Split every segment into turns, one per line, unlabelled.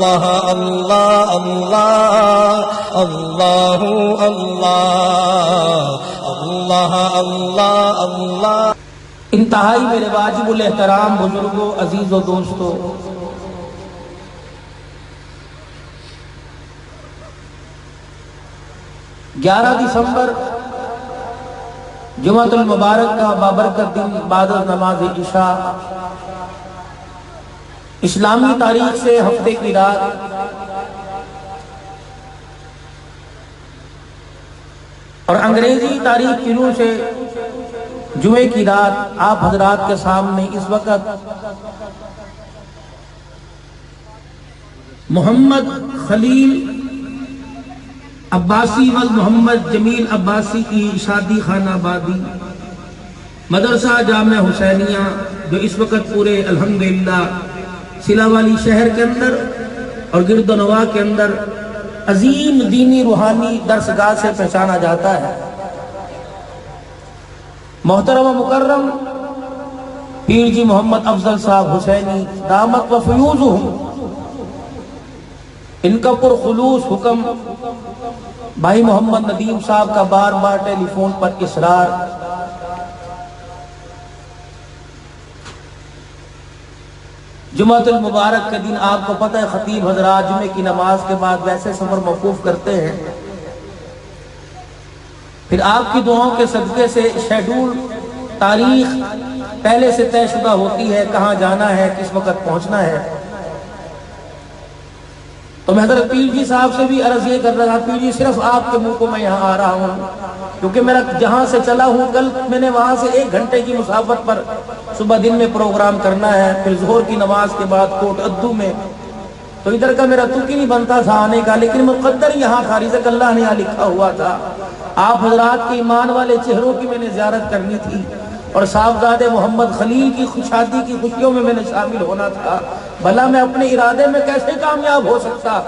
اللہ اللہ اللہ اللہ اللہ اللہ اللہ۔
انتہائی میرے واجب الاحترام بزرگوں، عزیز و دوستوں، 11 دسمبر جمعۃ المبارک کا بابرکت دن بعد نماز عشاء، اسلامی تاریخ سے ہفتے کی رات، اور انگریزی تاریخ کی روح سے جمعے کی رات آپ حضرات کے سامنے اس وقت محمد خلیل عباسی و محمد جمیل عباسی کی شادی خانہ آبادی مدرسہ جامعہ حسینیہ، جو اس وقت پورے الحمدللہ سلا والی شہر کے اندر اور گرد و نواح کے اندر عظیم دینی روحانی درسگاہ سے پہچانا جاتا ہے۔ محترم و مکرم پیر جی محمد افضل صاحب حسینی دامت و فیوزہم، ان کا پرخلوص حکم بھائی محمد ندیم صاحب کا بار بار ٹیلی فون پر اصرار، جمعۃ المبارک کے دن آپ کو پتہ ہے خطیب حضرات جمعے کی نماز کے بعد ویسے سفر موقوف کرتے ہیں، پھر آپ کی دعاؤں کے صدقے سے شیڈول تاریخ پہلے سے طے شدہ ہوتی ہے، کہاں جانا ہے، کس وقت پہنچنا ہے۔ تو میں حضرت پیر جی صاحب سے بھی عرض یہ کر رہا، پیر جی صرف آپ کے منہ کو میں یہاں آ رہا ہوں، کیونکہ میرا جہاں سے چلا ہوں کل میں نے وہاں سے 1 گھنٹے کی مسافت پر صبح دن میں پروگرام کرنا ہے، پھر ظہر کی نماز کے بعد کوٹ ادو میں، تو ادھر کا میرا تک ہی نہیں بنتا تھا آنے کا، لیکن مقدر یہاں تھا، رزق اللہ نے یہاں لکھا ہوا تھا۔ آپ حضرات کے ایمان والے چہروں کی میں نے زیارت کرنی تھی، اور صاحبزادے محمد خلیل کی شادی کی خوشیوں میں نے شامل ہونا تھا، بھلا میں اپنے ارادے میں کیسے کامیاب ہو سکتا؟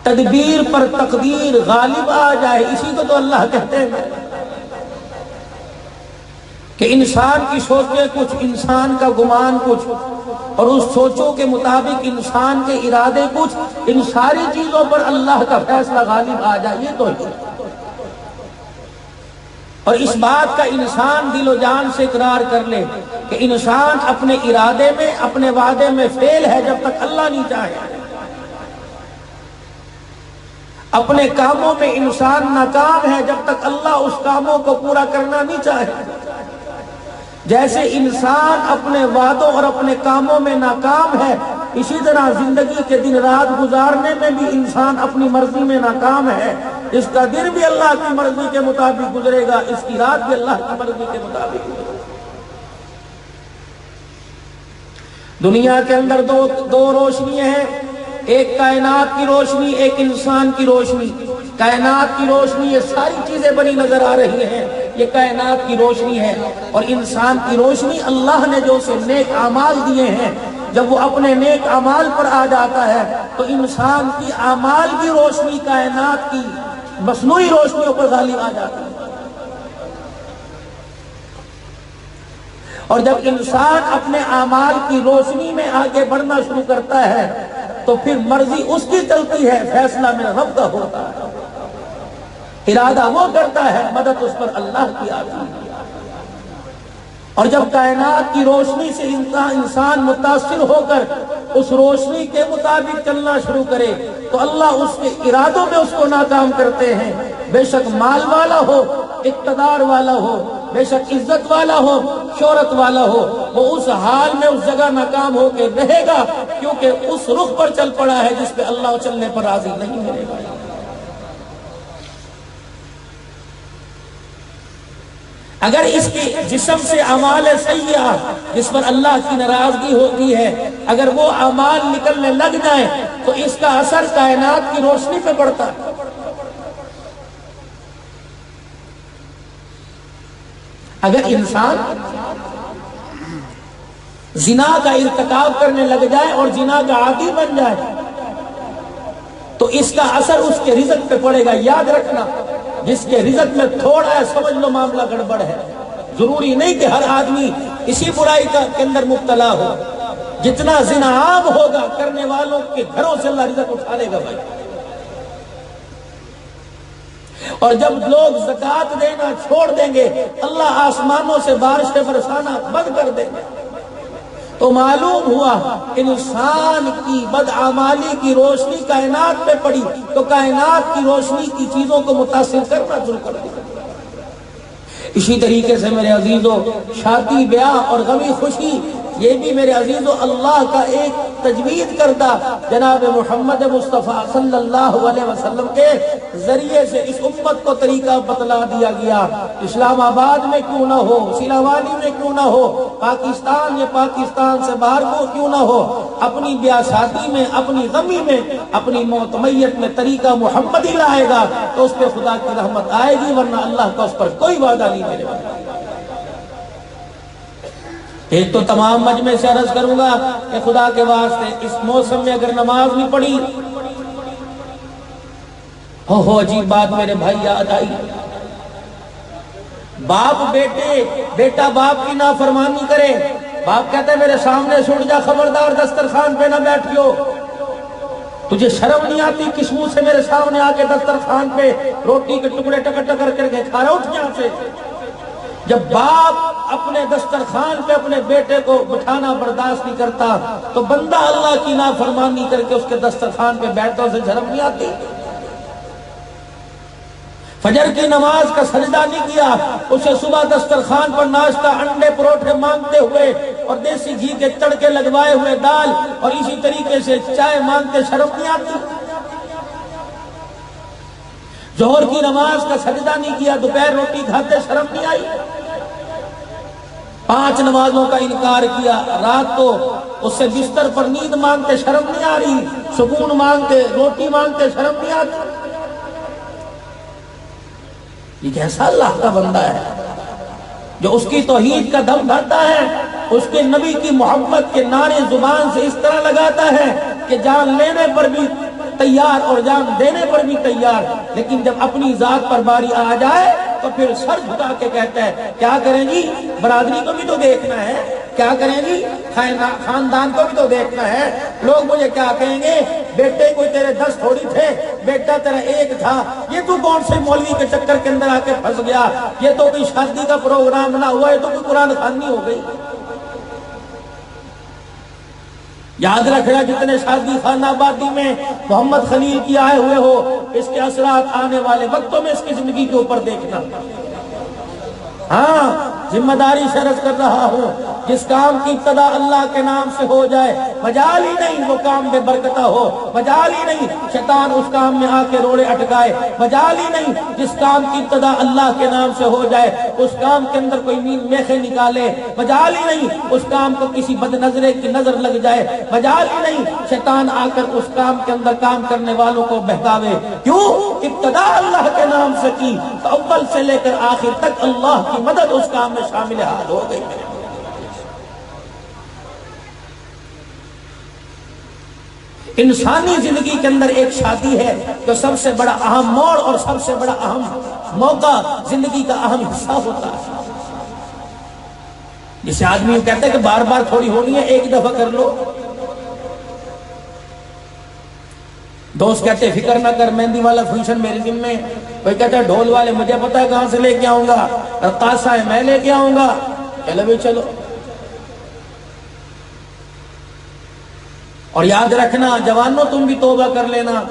تدبیر پر تقدیر غالب آ جائے، اسی کو تو اللہ کہتے ہیں کہ انسان کی سوچیں کچھ، انسان کا گمان کچھ، اور اس سوچوں کے مطابق انسان کے ارادے کچھ، ان ساری چیزوں پر اللہ کا فیصلہ غالب آ جائے، یہ تو ہے۔ اور اس بات کا انسان دل و جان سے اقرار کر لے کہ انسان اپنے ارادے میں، اپنے وعدے میں فیل ہے جب تک اللہ نہیں چاہے، اپنے کاموں میں انسان ناکام ہے جب تک اللہ اس کاموں کو پورا کرنا نہیں چاہے۔ جیسے انسان اپنے وعدوں اور اپنے کاموں میں ناکام ہے، اسی طرح زندگی کے دن رات گزارنے میں بھی انسان اپنی مرضی میں ناکام ہے۔ اس کا دن بھی اللہ کی مرضی کے مطابق گزرے گا، اس کی رات بھی اللہ کی مرضی کے مطابق گزرے گا۔ دنیا کے اندر دو روشنی ہیں، ایک کائنات کی روشنی، ایک انسان کی روشنی۔ کائنات کی روشنی یہ ساری چیزیں بنی نظر آ رہی ہیں، یہ کائنات کی روشنی ہے، اور انسان کی روشنی اللہ نے جو اسے نیک اعمال دیے ہیں، جب وہ اپنے نیک اعمال پر آ جاتا ہے تو انسان کی اعمال کی روشنی کائنات کی مصنوعی روشنیوں پر غالب آ جاتی ہے۔ اور جب انسان اپنے اعمال کی روشنی میں آگے بڑھنا شروع کرتا ہے تو پھر مرضی اس کی چلتی ہے، فیصلہ میں رب کا ہوتا ہے، ارادہ وہ کرتا ہے، مدد اس پر اللہ کی آتی ہے۔ اور جب کائنات کی روشنی سے انسان متاثر ہو کر اس روشنی کے مطابق چلنا شروع کرے تو اللہ اس کے ارادوں میں اس کو ناکام کرتے ہیں۔ بے شک مال والا ہو، اقتدار والا ہو، بے شک عزت والا ہو، شہرت والا ہو، وہ اس حال میں اس جگہ ناکام ہو کے رہے گا، کیونکہ اس رخ پر چل پڑا ہے جس پہ اللہ چلنے پر راضی نہیں ملے گا۔ اگر اس کی جسم سے اعمال سیئہ جس پر اللہ کی ناراضگی ہوتی ہے، اگر وہ اعمال نکلنے لگ جائیں تو اس کا اثر کائنات کی روشنی پہ پڑتا ہے۔ اگر انسان زنا کا ارتکاب کرنے لگ جائے اور زنا کا عادی بن جائے تو اس کا اثر اس کے رزق پہ پڑے گا۔ یاد رکھنا، جس کے رزق میں تھوڑا ہے سمجھ لو معاملہ گڑبڑ ہے۔ ضروری نہیں کہ ہر آدمی اسی برائی کے اندر مبتلا ہو۔ جتنا زنا عام ہوگا کرنے کرنے والوں کے گھروں سے اللہ رزق اٹھا لے گا بھائی. اور جب لوگ زکوٰۃ دینا چھوڑ دیں گے اللہ آسمانوں سے بارشیں برسانا بند کر دیں گے. تو معلوم ہوا انسان کی بدعمالی کی روشنی کائنات پہ پڑی تو کائنات کی روشنی کی چیزوں کو متاثر کرنا شروع کر دیا. اسی طریقے سے میرے عزیزو شادی بیاہ اور غمی خوشی یہ بھی میرے عزیزو اللہ کا ایک تجوید کردہ جناب محمد مصطفیٰ صلی اللہ علیہ وسلم کے ذریعے سے اس امت کو طریقہ بتلا دیا گیا. اسلام آباد میں کیوں نہ ہو, سیلا والی میں کیوں نہ ہو, پاکستان یا پاکستان سے باہر کو کیوں نہ ہو, اپنی بیاہ شادی میں, اپنی غمی میں, اپنی موت میت میں طریقہ محمدی لائے گا تو اس پہ خدا کی رحمت آئے گی, ورنہ اللہ کا اس پر کوئی وعدہ نہیں میرے بھائی. ایک تو تمام مجمع سے عرض کروں گا کہ خدا کے واسطے اس موسم میں اگر نماز نہیں پڑھی ہو عجیب بات میرے بھائی یاد آئی. باپ بیٹا باپ کی نافرمانی کرے, باپ کہتا ہے میرے سامنے سے اٹھ جا, خبردار دسترخوان پہ نہ بیٹھیو, تجھے شرم نہیں آتی کس منہ سے میرے سامنے آ کے دسترخوان پہ روٹی کے ٹکڑے ٹکر ٹکر کر کے کھا رہا, اٹھ یہاں سے. جب باپ اپنے دسترخوان پہ اپنے بیٹے کو بٹھانا برداشت نہیں کرتا تو بندہ اللہ کی نافرمانی کر کے اس کے دسترخوان پہ بیٹھتا, اسے شرم نہیں آتی. فجر کی نماز کا سجدہ نہیں کیا, اسے صبح دسترخوان پر ناشتہ انڈے پروٹھے مانگتے ہوئے اور دیسی گھی کے تڑکے لگوائے ہوئے دال اور اسی طریقے سے چائے مانگتے شرم نہیں آتی. ظہر کی نماز کا سجدہ نہیں کیا, دوپہر روٹی کھاتے شرم نہیں آئی. 5 نمازوں کا انکار کیا, رات کو اس سے بستر پر نیند مانگتے شرم نہیں آ رہی, سکون مانگتے روٹی مانگتے شرم نہیں آتی. یہ کیسا اللہ کا بندہ ہے جو اس کی توحید کا دم بھرتا ہے, اس کے نبی کی محبت کے نعرے زبان سے اس طرح لگاتا ہے کہ جان لینے پر بھی تیار اور جان دینے پر بھی تیار, لیکن جب اپنی ذات پر باری آ جائے تو پھر سر جھکا کے کہتا ہے کیا کریں جی, برادری کو بھی تو دیکھنا ہے, کیا کریں جی, خاندان کو بھی تو دیکھنا ہے, لوگ مجھے کیا کہیں گے, بیٹے کوئی تیرے 10 تھوڑی تھے, بیٹا تیرا 1 تھا, یہ تو کون سے مولوی کے چکر کے اندر آ کے پھنس گیا, یہ تو کوئی شادی کا پروگرام نہ ہوا, یہ تو کوئی قرآن خوانی ہو گئی. یاد رکھنا جتنے شادی خانہ آبادی میں محمد خلیل کی آئے ہوئے ہو, اس کے اثرات آنے والے وقتوں میں اس کی زندگی کے اوپر دیکھنا. ہاں ذمہ داری سے عرض کر رہا ہوں, جس کام کی ابتدا اللہ کے نام سے ہو جائے مجال ہی نہیں وہ کام بے برکتہ ہو, مجال ہی نہیں شیطان اس کام میں آ کے روڑے اٹکائے, مجال ہی نہیں جس کام کی ابتدا اللہ کے نام سے ہو جائے اس کام کے اندر کوئی میخیں نکالے, مجال ہی نہیں اس کام کو کسی بد نظرے کی نظر لگ جائے, مجال ہی نہیں شیطان آ کر اس کام کے اندر کام کرنے والوں کو بہکاوے. کیوں؟ ابتدا اللہ کے نام سے کی تو اول سے لے کر آخر تک اللہ کی مدد اس کام میں شامل حال ہو گئی. انسانی زندگی کے اندر ایک شادی ہے جو سب سے بڑا اہم موڑ اور سب سے بڑا اہم موقع, زندگی کا اہم حصہ ہوتا ہے, جسے آدمی کہتا ہے کہ بار بار تھوڑی ہونی ہے, ایک دفعہ کر لو. دوست کہتے فکر نہ کر, مہندی والا فنکشن میرے ذمہ میں, کوئی کہتا ہے ڈھول والے مجھے پتا ہے کہاں سے لے کے آؤں گا, رقاصہ ہے میں لے کے آؤں گا, چلو بھی چلو. اور یاد رکھنا جوانوں تم بھی توبہ کر لینا,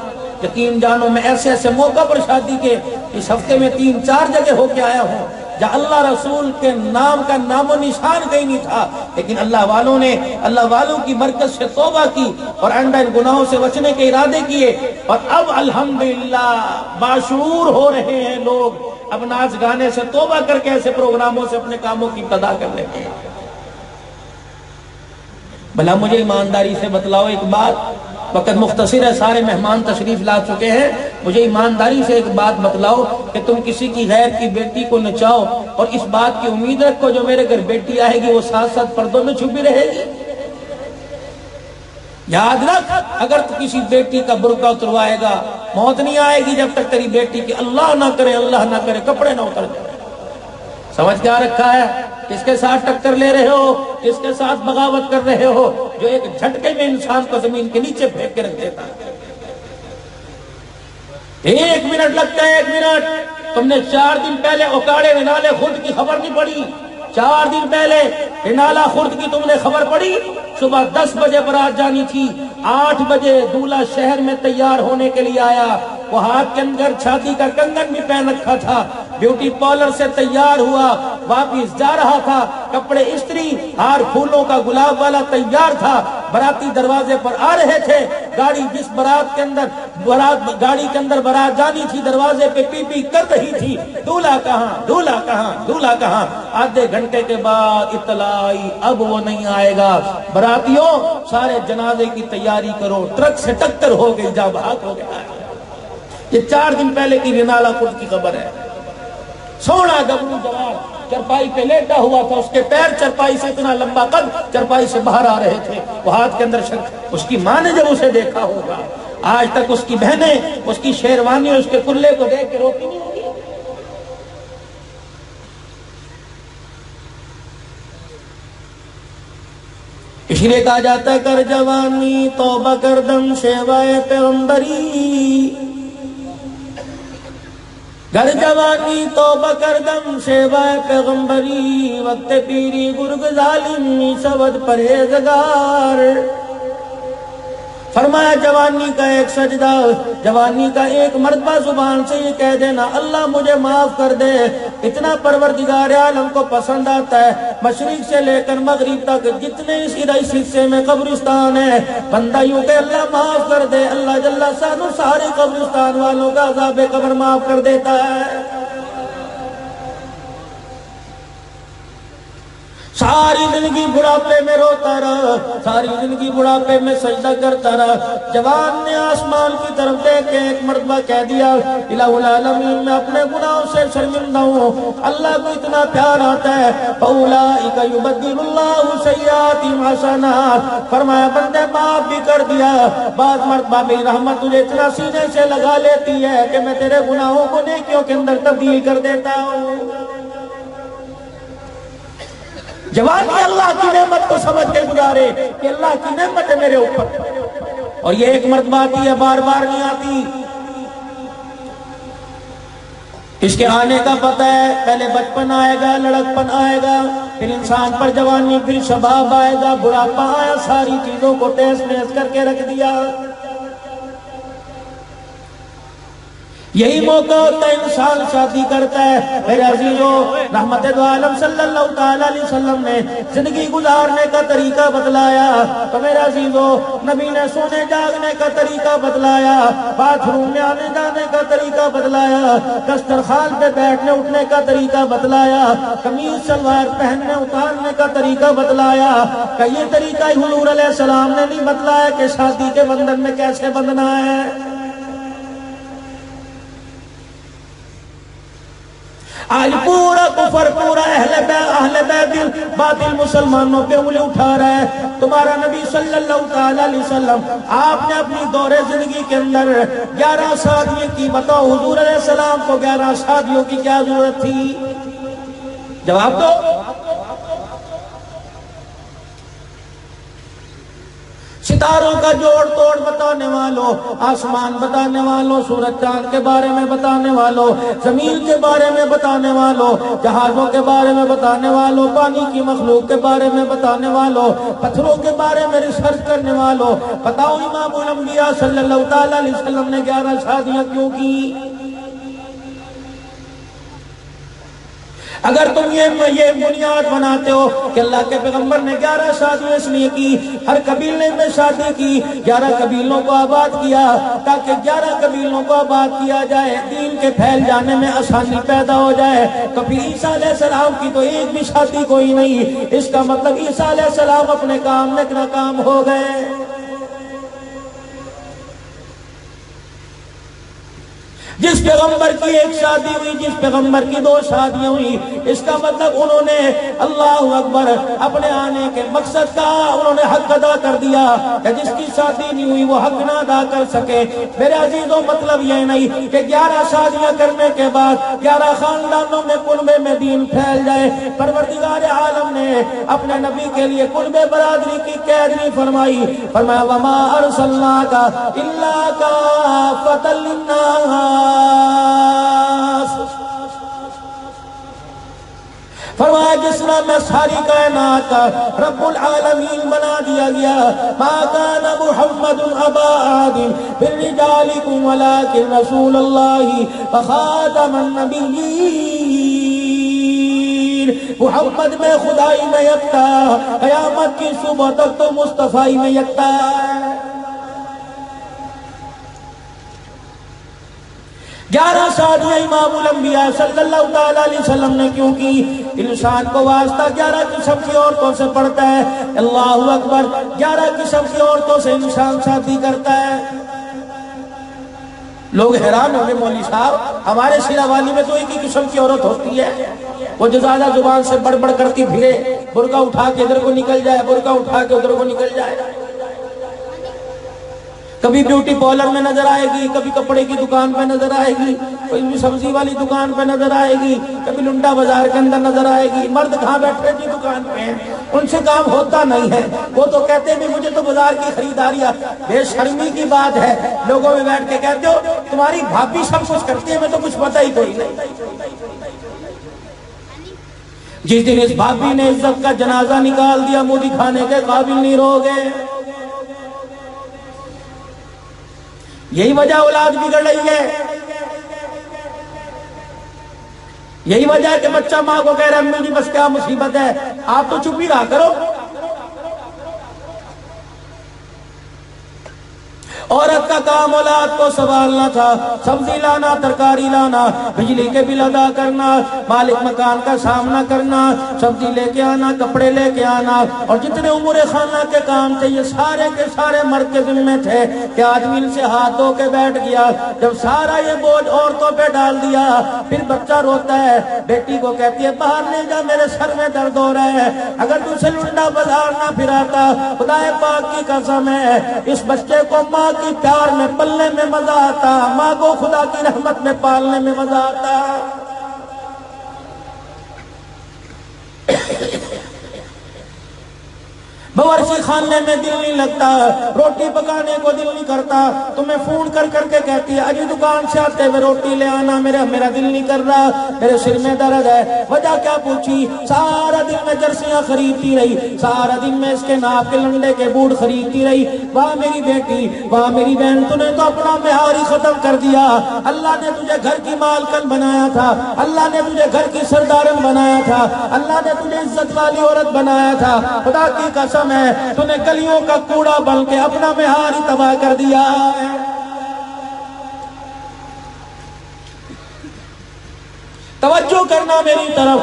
یقین جانو میں ایسے ایسے موقع پر شادی کے اس ہفتے میں 3-4 جگہ ہو کے آیا ہوں جہاں اللہ رسول کے نام کا نام و نشان کہیں نہیں تھا, لیکن اللہ والوں کی برکت سے توبہ کی اور آئندہ ان گناہوں سے بچنے کے ارادے کیے, اور اب الحمدللہ باشعور ہو رہے ہیں لوگ, اب ناچ گانے سے توبہ کر کے ایسے پروگراموں سے اپنے کاموں کی ابتدا کر لیتے ہیں. بھلا مجھے ایمانداری سے بتلاؤ ایک بات, وقت مختصر ہے, سارے مہمان تشریف لا چکے ہیں, مجھے ایمانداری سے ایک بات بتلاؤ کہ تم کسی کی غیر کی بیٹی کو نچاؤ اور اس بات کی امید رکھو جو میرے گھر بیٹی آئے گی وہ ساتھ ساتھ پردوں میں چھپی رہے گی. یاد رکھ, اگر تو کسی بیٹی کا برقع اتروائے گا موت نہیں آئے گی جب تک تیری بیٹی کی اللہ نہ کرے کپڑے نہ اتر جائے. سمجھ کیا رکھا ہے, کس کے ساتھ ٹکر لے رہے ہو, کس کے ساتھ بغاوت کر رہے ہو, جو ایک جھٹکے میں انسان کو زمین کے نیچے پھینک کے رکھ دیتا ہے۔ 1 منٹ لگتا ہے، 1 منٹ۔ تم نے 4 دن پہلے اوکاڑے رنالے خرد کی خبر نہیں پڑی؟ 4 دن پہلے رنالہ خرد کی تم نے خبر پڑی؟ صبح 10 بجے برات جانی تھی، 8 بجے دولہا شہر میں تیار ہونے کے لیے آیا، وہ ہاتھ کے اندر چھاتی کا کنگن بھی پہن رکھا تھا، بیوٹی پارلر سے تیار ہوا، واپس جا رہا تھا، کپڑے استری، ہار پھولوں کا گلاب والا تیار تھا، باراتی دروازے پر آ رہے تھے، گاڑی جس گاڑی کے اندر برات جانی تھی دروازے پہ پی پی کر رہی تھی، دولہا کہاں، دولہا کہاں، دولہا کہاں؟ آدھے گھنٹے کے بعد اطلاع آئی اب وہ نہیں آئے گا۔ براتیوں سارے جنازے کی تیاری کرو، ٹرک سے ٹکر ہو گئی، جا بحق ہو گیا۔ یہ 4 دن پہلے کی رنالہ خرد کی خبر ہے۔ سونا گبرو جوان چرپائی پہ لیٹا ہوا تھا، اس کے پیر چرپائی سے اتنا لمبا قد چرپائی سے باہر آ رہے تھے، وہ ہاتھ کے اندر اس کی ماں نے جب اسے دیکھا ہوگا، آج تک اس کی بہنیں اس کی شیروانی اس کے کرلے کو دیکھ کے روتی نہیں ہوگی۔ اس لیے کہا جاتا ہے کر جوانی توبہ کر دم شیوائے پیغمبری، گر جوانی توبہ کر دم شیوائے پیغمبری، وقت پیری گرگ ظالم سود پرہیزگار۔ فرمایا جوانی کا ایک سجدہ، جوانی کا ایک مرتبہ زبان سے یہ کہہ دینا اللہ مجھے معاف کر دے، اتنا پروردگار عالم کو پسند آتا ہے۔ مشرق سے لے کر مغرب تک جتنے اس حصے میں قبرستان ہے، بندہ یوں کہ اللہ معاف کر دے، اللہ جل شانہ سارے قبرستان والوں کا عذاب قبر معاف کر دیتا ہے۔ ساری زندگی بڑھاپے میں روتا رہا، ساری زندگی بڑھاپے میں سجدہ کرتا رہا۔ جوان نے آسمان کی طرف دیکھ کے ایک مرتبہ کہہ دیا الہ العالمین میں اپنے گناہوں سے شرمندہ ہوں، اللہ کو اتنا پیار آتا ہے فَأُولَٰئِكَ يُبَدِّلُ اللَّهُ سَيِّئَاتِهِمْ حَسَنَاتٍ، فرمایا بندے معاف بھی کر دیا، بعض مرتبہ میری رحمت تجھے اتنا سینے سے لگا لیتی ہے کہ میں تیرے گناہوں کو نیکیوں کے اندر تبدیل کر دیتا ہوں۔ جوانی اللہ کی نعمت کو سمجھ کے گزارے کہ اللہ کی نعمت ہے میرے اوپر، اور یہ ایک مرتبہ آتی ہے، بار بار نہیں آتی۔ اس کے آنے کا پتہ ہے، پہلے بچپن آئے گا، لڑکپن آئے گا، پھر انسان پر جوانی، پھر شباب آئے گا، بڑھاپا آیا، ساری چیزوں کو ٹیس میس کر کے رکھ دیا۔ یہی موقع ہوتا ہے انسان شادی کرتا ہے۔ میرے عزیزو رحمت دو عالم صلی اللہ تعالیٰ علیہ وسلم نے زندگی گزارنے کا طریقہ بتلایا، تو میرے عزیزو نبی نے سونے جاگنے کا طریقہ بتلایا، باتھ روم میں آنے جانے کا طریقہ بتلایا، دسترخوان پہ بیٹھنے اٹھنے کا طریقہ بتلایا، قمیض شلوار پہننے اتارنے کا طریقہ بتلایا۔ کہ یہ طریقہ حضور علیہ السلام نے نہیں بتلایا کہ شادی کے بندھن میں کیسے بندھنا ہے۔ آج پورا کفر، پورا اہل بیت باطل مسلمانوں پہ انگلی اٹھا رہا ہے۔ تمہارا نبی صلی اللہ تعالیٰ علیہ وسلم آپ نے اپنی دور زندگی کے اندر 11 شادیوں کی، بتاؤ حضور علیہ السلام کو 11 شادیوں کی کیا ضرورت تھی؟ جواب دو۔ ستاروں کا جوڑ توڑ بتانے والوں، آسمان بتانے والوں، سورج چاند کے بارے میں بتانے والوں، زمین کے بارے میں بتانے والوں، جہازوں کے بارے میں بتانے والوں، پانی کی مخلوق کے بارے میں بتانے والوں، پتھروں کے بارے میں ریسرچ کرنے والوں، بتاؤ امام الانبیاء صلی اللہ تعالیٰ علیہ وسلم نے 11 شادیاں کیوں کی؟ اگر تم یہ بنیاد بناتے ہو کہ اللہ کے پیغمبر نے 11 شادیاں اس لیے کی، ہر قبیلے میں شادی کی، 11 قبیلوں کو آباد کیا تاکہ 11 قبیلوں کو آباد کیا جائے، دین کے پھیل جانے میں آسانی پیدا ہو جائے، تو پھر عیسیٰ علیہ السلام کی تو ایک بھی شادی کوئی نہیں، اس کا مطلب عیسیٰ علیہ السلام اپنے کام میں ناکام ہو گئے۔ جس پیغمبر کی ایک شادی ہوئی، جس پیغمبر کی 2 شادیاں ہوئی، اس کا مطلب انہوں نے اللہ اکبر اپنے آنے کے مقصد کا انہوں نے حق ادا کر دیا کہ جس کی شادی نہیں ہوئی وہ حق نہ ادا کر سکے۔ میرے عزیزوں، مطلب یہ نہیں کہ 11 شادیاں کرنے کے بعد 11 خاندانوں میں کنبے میں دین پھیل جائے۔ پروردگار عالم نے اپنے نبی کے لیے کنبے برادری کی قید نہیں فرمائی، فرمایا وما ارسلناک الا کافۃ للناس، فرمایا جس طرح میں ساری کائنات کا رب العالمین بنا دیا گیا، ما کان محمد ابا احد من رجالکم ولکن رسول اللہ وخاتم النبیین، محمد میں خدائی میں یکتا، قیامت کی صبح تک تو مصطفی میں یکتا۔ 11 شادیاں امام الانبیاء صلی اللہ تعالی علیہ وسلم نے کیوں کی؟ انسان کو واسطہ 11 قسم کی عورتوں سے پڑتا ہے، اللہ اکبر، 11 قسم کی عورتوں سے انسان شادی کرتا ہے۔ لوگ حیران ہوں گے مولوی صاحب، ہمارے سیرہ والی میں تو ایک ہی قسم کی عورت ہوتی ہے، وہ جو زیادہ زبان سے بڑبڑ کرتی پھرے، برقع اٹھا کے ادھر کو نکل جائے، برقع اٹھا کے ادھر کو نکل جائے، کبھی بیوٹی پارلر میں نظر آئے گی، کبھی کپڑے کی دکان پہ نظر آئے گی، کبھی سبزی والی دکان پہ نظر آئے گی، کبھی لنڈا بازار کے اندر نظر آئے گی۔ مرد کہاں بیٹھے جی دکان پہ ہیں، ان سے کام ہوتا نہیں ہے، وہ تو کہتے ہیں مجھے تو بازار کی خریداری ہے۔ بے شرمی کی بات ہے، لوگوں میں بیٹھ کے کہتے ہو تمہاری بھابھی سب کچھ کرتی ہے، میں تو کچھ پتہ ہی کوئی نہیں۔ جس دن اس بھابھی نے عزت کا جنازہ نکال دیا، منہ دکھانے کے قابل نہیں رہو گے۔ یہی وجہ اولاد بگڑ رہی ہے، یہی وجہ ہے کہ بچہ ماں کو کہہ رہا ہے امی جی بس کیا مصیبت ہے، آپ تو چپ ہی رہا کرو۔ عورت کا کام اولاد کو سنبھالنا تھا، سبزی لانا، ترکاری لانا، بجلی کے بل ادا کرنا، مالک مکان کا سامنا کرنا، سبزی لے کے آنا، کپڑے لے کے آنا، اور جتنے امور خانہ کے کام تھے یہ سارے کے سارے مرد کے ذمہ تھے کہ آدمی ان سے ہاتھ دھو کے بیٹھ گیا۔ جب سارا یہ بوجھ عورتوں پہ ڈال دیا، پھر بچہ روتا ہے، بیٹی کو کہتی ہے باہر لے جا میرے سر میں درد ہو رہا ہے۔ اگر تجھ سے لنڈا بازار نہ پھراتا، خدا پاک کی قسم ہے اس بچے کو ماں کی پیار میں پلنے میں مزہ آتا، ماں کو خدا کی رحمت میں پالنے میں مزہ آتا۔ باورچی خانے میں دل نہیں لگتا، روٹی پکانے کو دل نہیں کرتا، تمہیں فون کر کر کے کہتی ہے اجی دکان سے آتے ہوئے روٹی لے آنا، میرا دل نہیں کر رہا، میرے سر میں درد ہے۔ وجہ کیا پوچھی؟ سارا دن میں جرسیاں خریدتی رہی، سارا دن میں اس کے ناپ کے لنڈے کے بوٹ خریدتی رہی۔ واہ میری بیٹی، واہ میری بہن، تو نے تو اپنا معیار ہی ختم کر دیا۔ اللہ نے تجھے گھر کی مالکن بنایا تھا، اللہ نے تجھے گھر کی سردارن بنایا تھا، اللہ نے تجھے عزت والی عورت بنایا تھا، خدا کی قسم ہے تو نے گلیوں کا کوڑا بن کے اپنا معیار ہی تباہ کر دیا۔ توجہ کرنا میری طرف،